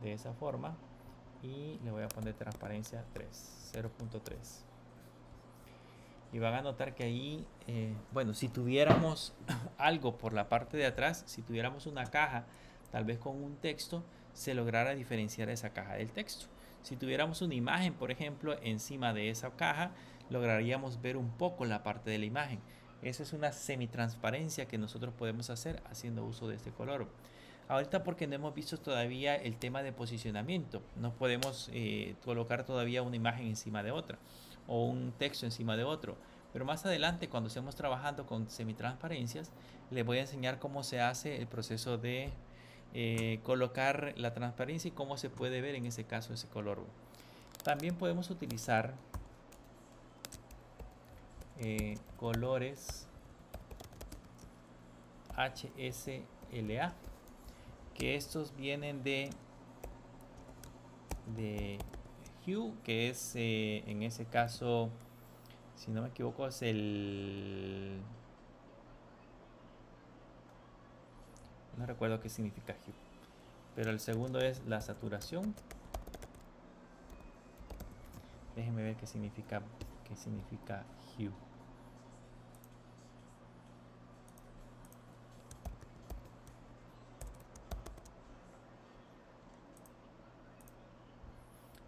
de esa forma. Y le voy a poner transparencia 3, 0.3. Y van a notar que ahí, bueno, si tuviéramos algo por la parte de atrás, si tuviéramos una caja, tal vez con un texto, se lograra diferenciar esa caja del texto. Si tuviéramos una imagen, por ejemplo, encima de esa caja, lograríamos ver un poco la parte de la imagen. Esa es una semitransparencia que nosotros podemos hacer haciendo uso de este color. Ahorita porque no hemos visto todavía el tema de posicionamiento, no podemos colocar todavía una imagen encima de otra o un texto encima de otro, pero más adelante cuando estemos trabajando con semitransparencias les voy a enseñar cómo se hace el proceso de colocar la transparencia y cómo se puede ver en ese caso ese color. También podemos utilizar colores HSLA, que estos vienen de Hue, que es en ese caso, si no me equivoco, es no recuerdo qué significa Hue, pero el segundo es la saturación. Déjenme ver qué significa Hue.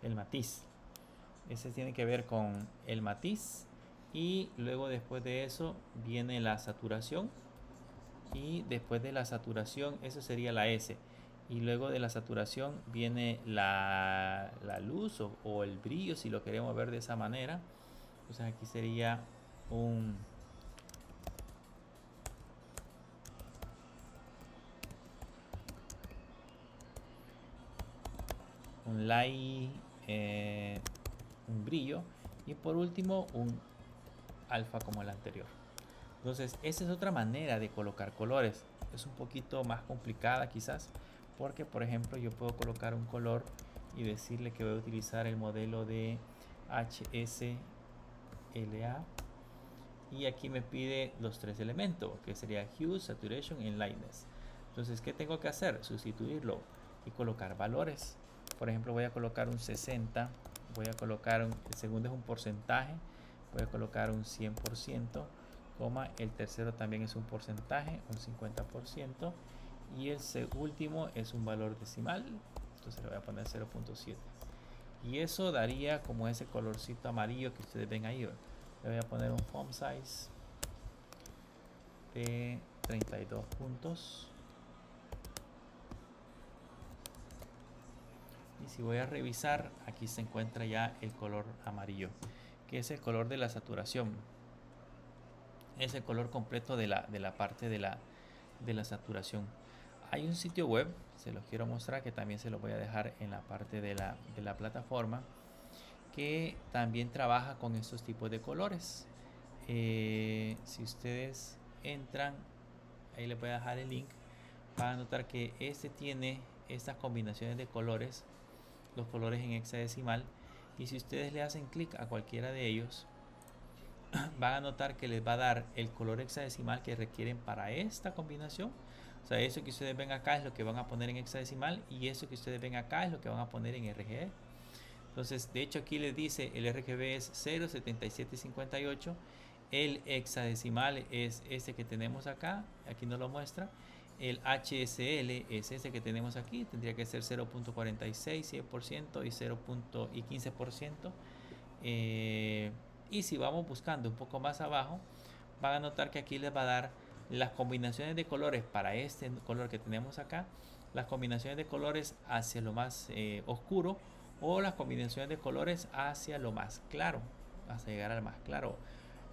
El matiz. Ese tiene que ver con el matiz. Y luego después de eso viene la saturación. Y después de la saturación, eso sería la S. Y luego de la saturación viene la luz o el brillo, si lo queremos ver de esa manera. Entonces aquí sería un light, un brillo, y por último un alfa como el anterior. Entonces esa es otra manera de colocar colores. Es un poquito más complicada quizás, porque por ejemplo yo puedo colocar un color y decirle que voy a utilizar el modelo de HSLA y aquí me pide los tres elementos, que sería hue, saturation y lightness. Entonces, ¿qué tengo que hacer? Sustituirlo y colocar valores. Por ejemplo, voy a colocar un 60, voy a colocar el segundo es un porcentaje, voy a colocar un 100%, el tercero también es un porcentaje, un 50%, y el último es un valor decimal, entonces le voy a poner 0.7. Y eso daría como ese colorcito amarillo que ustedes ven ahí. Le voy a poner un font size de 32 puntos. Y si voy a revisar, aquí se encuentra ya el color amarillo, que es el color de la saturación. Es el color completo de la parte de la saturación. Hay un sitio web, se los quiero mostrar, que también se los voy a dejar en la parte de la plataforma, que también trabaja con estos tipos de colores. Si ustedes entran, ahí les voy a dejar el link, van a notar que este tiene estas combinaciones de colores, los colores en hexadecimal, y si ustedes le hacen clic a cualquiera de ellos, van a notar que les va a dar el color hexadecimal que requieren para esta combinación. O sea, eso que ustedes ven acá es lo que van a poner en hexadecimal, y eso que ustedes ven acá es lo que van a poner en RGB. Entonces, de hecho, aquí les dice el RGB es 07758, el hexadecimal es este que tenemos acá, aquí nos lo muestra. El HSL es ese que tenemos aquí, tendría que ser 0.46, 100% y 0.15%. Y si vamos buscando un poco más abajo, van a notar que aquí les va a dar las combinaciones de colores para este color que tenemos acá, las combinaciones de colores hacia lo más oscuro, o las combinaciones de colores hacia lo más claro, hasta llegar al más claro.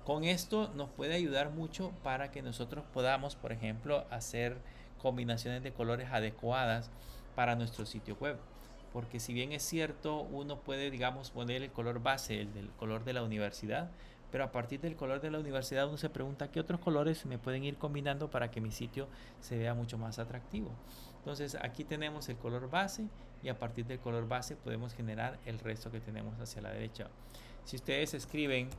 Con esto nos puede ayudar mucho para que nosotros podamos, por ejemplo, hacer combinaciones de colores adecuadas para nuestro sitio web. Porque si bien es cierto, uno puede, digamos, poner el color base, el del color de la universidad, pero a partir del color de la universidad uno se pregunta qué otros colores me pueden ir combinando para que mi sitio se vea mucho más atractivo. Entonces aquí tenemos el color base, y a partir del color base podemos generar el resto que tenemos hacia la derecha. Si ustedes escriben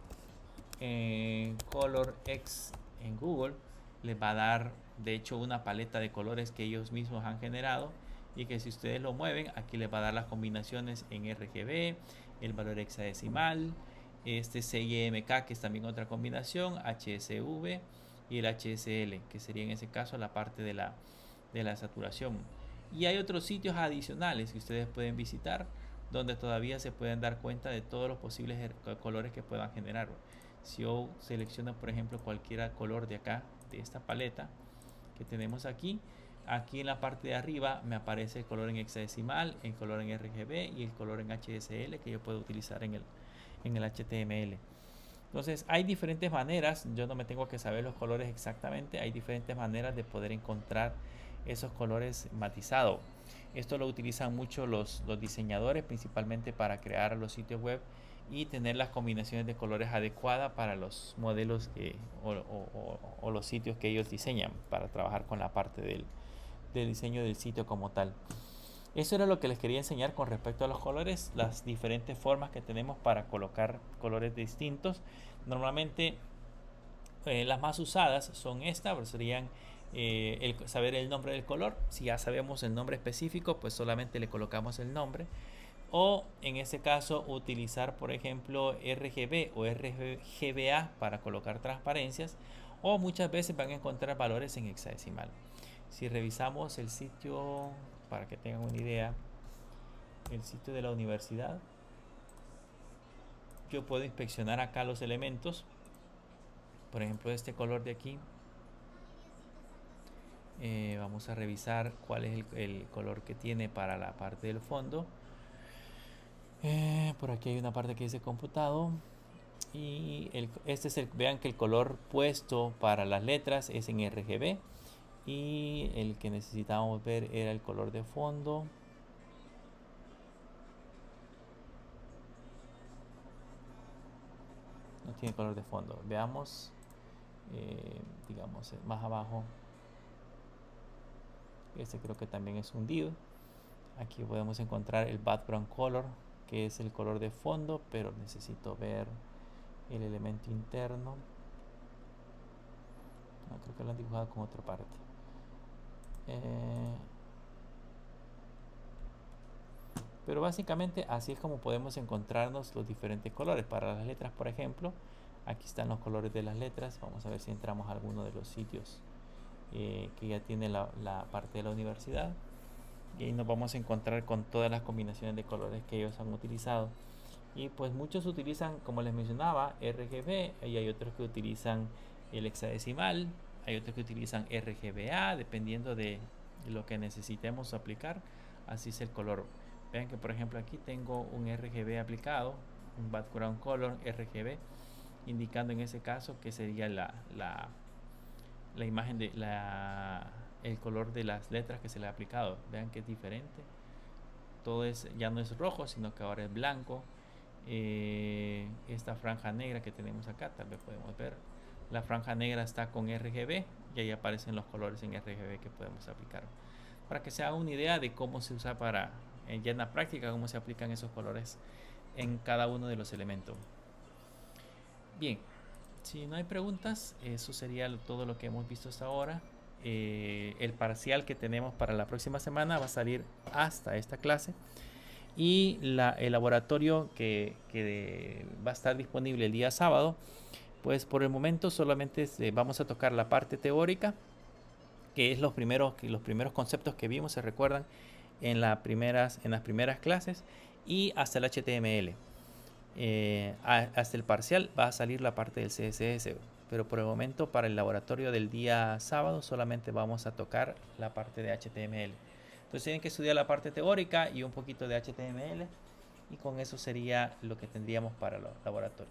Color X en Google, les va a dar de hecho una paleta de colores que ellos mismos han generado, y que si ustedes lo mueven, aquí les va a dar las combinaciones en RGB, el valor hexadecimal, este CIMK, que es también otra combinación, HSV y el HSL, que sería en ese caso la parte de la saturación. Y hay otros sitios adicionales que ustedes pueden visitar, donde todavía se pueden dar cuenta de todos los posibles colores que puedan generar. Si yo selecciono, por ejemplo, cualquier color de acá, de esta paleta que tenemos aquí, aquí en la parte de arriba me aparece el color en hexadecimal, el color en RGB y el color en HSL que yo puedo utilizar en el HTML. Entonces hay diferentes maneras, yo no me tengo que saber los colores exactamente, hay diferentes maneras de poder encontrar esos colores matizados. Esto lo utilizan mucho los diseñadores, principalmente para crear los sitios web y tener las combinaciones de colores adecuadas para los modelos o los sitios que ellos diseñan, para trabajar con la parte del diseño del sitio como tal. Eso era lo que les quería enseñar con respecto a los colores, las diferentes formas que tenemos para colocar colores distintos. Normalmente las más usadas son estas, pero serían saber el nombre del color. Si ya sabemos el nombre específico, pues solamente le colocamos el nombre. O en este caso utilizar, por ejemplo, RGB o RGBA para colocar transparencias, o muchas veces van a encontrar valores en hexadecimal. Si revisamos el sitio, para que tengan una idea, el sitio de la universidad, yo puedo inspeccionar acá los elementos. Por ejemplo, este color de aquí, vamos a revisar cuál es el color que tiene para la parte del fondo. Por aquí hay una parte que dice computado, y este es vean que el color puesto para las letras es en RGB, y el que necesitábamos ver era el color de fondo. No tiene color de fondo. Veamos, digamos más abajo, este creo que también es un div. Aquí podemos encontrar el background color, que es el color de fondo, pero necesito ver el elemento interno. No, creo que lo han dibujado con otra parte. Eh, pero básicamente así es como podemos encontrarnos los diferentes colores. Para las letras, por ejemplo, aquí están los colores de las letras. Vamos a ver si entramos a alguno de los sitios que ya tiene la parte de la universidad. Y ahí nos vamos a encontrar con todas las combinaciones de colores que ellos han utilizado. Y pues muchos utilizan, como les mencionaba, RGB, y hay otros que utilizan el hexadecimal, hay otros que utilizan RGBA, dependiendo de lo que necesitemos aplicar. Así es el color. Vean que por ejemplo aquí tengo un RGB aplicado, un background color RGB, indicando en ese caso que sería la imagen de el color de las letras que se le ha aplicado. Vean que es diferente. Todo ya no es rojo, sino que ahora es blanco. Esta franja negra que tenemos acá, tal vez podemos ver, la franja negra está con RGB y ahí aparecen los colores en RGB que podemos aplicar, para que se haga una idea de cómo se usa ya en la práctica, cómo se aplican esos colores en cada uno de los elementos. Bien, si no hay preguntas, eso sería todo lo que hemos visto hasta ahora. El parcial que tenemos para la próxima semana va a salir hasta esta clase. Y el laboratorio que va a estar disponible el día sábado, pues por el momento solamente vamos a tocar la parte teórica, que es los primeros conceptos que vimos, se recuerdan, en las primeras clases, y hasta el HTML. Hasta el parcial va a salir la parte del CSS, pero por el momento para el laboratorio del día sábado solamente vamos a tocar la parte de HTML. Entonces tienen que estudiar la parte teórica y un poquito de HTML, y con eso sería lo que tendríamos para el laboratorio.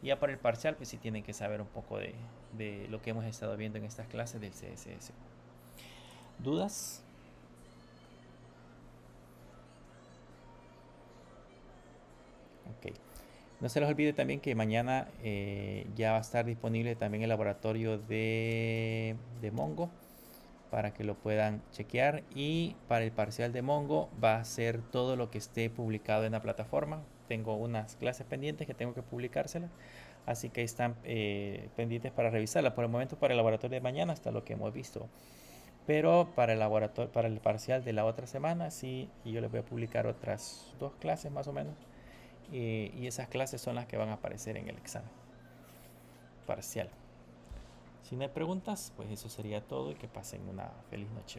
Y ya para el parcial, pues sí tienen que saber un poco de lo que hemos estado viendo en estas clases del CSS. ¿Dudas? Ok. No se les olvide también que mañana ya va a estar disponible también el laboratorio de Mongo, para que lo puedan chequear, y para el parcial de Mongo va a ser todo lo que esté publicado en la plataforma. Tengo unas clases pendientes que tengo que publicárselas, así que están pendientes para revisarla. Por el momento para el laboratorio de mañana hasta lo que hemos visto, pero para el parcial de la otra semana sí, y yo les voy a publicar otras 2 clases más o menos, y esas clases son las que van a aparecer en el examen parcial. Si no hay preguntas, pues eso sería todo, y que pasen una feliz noche.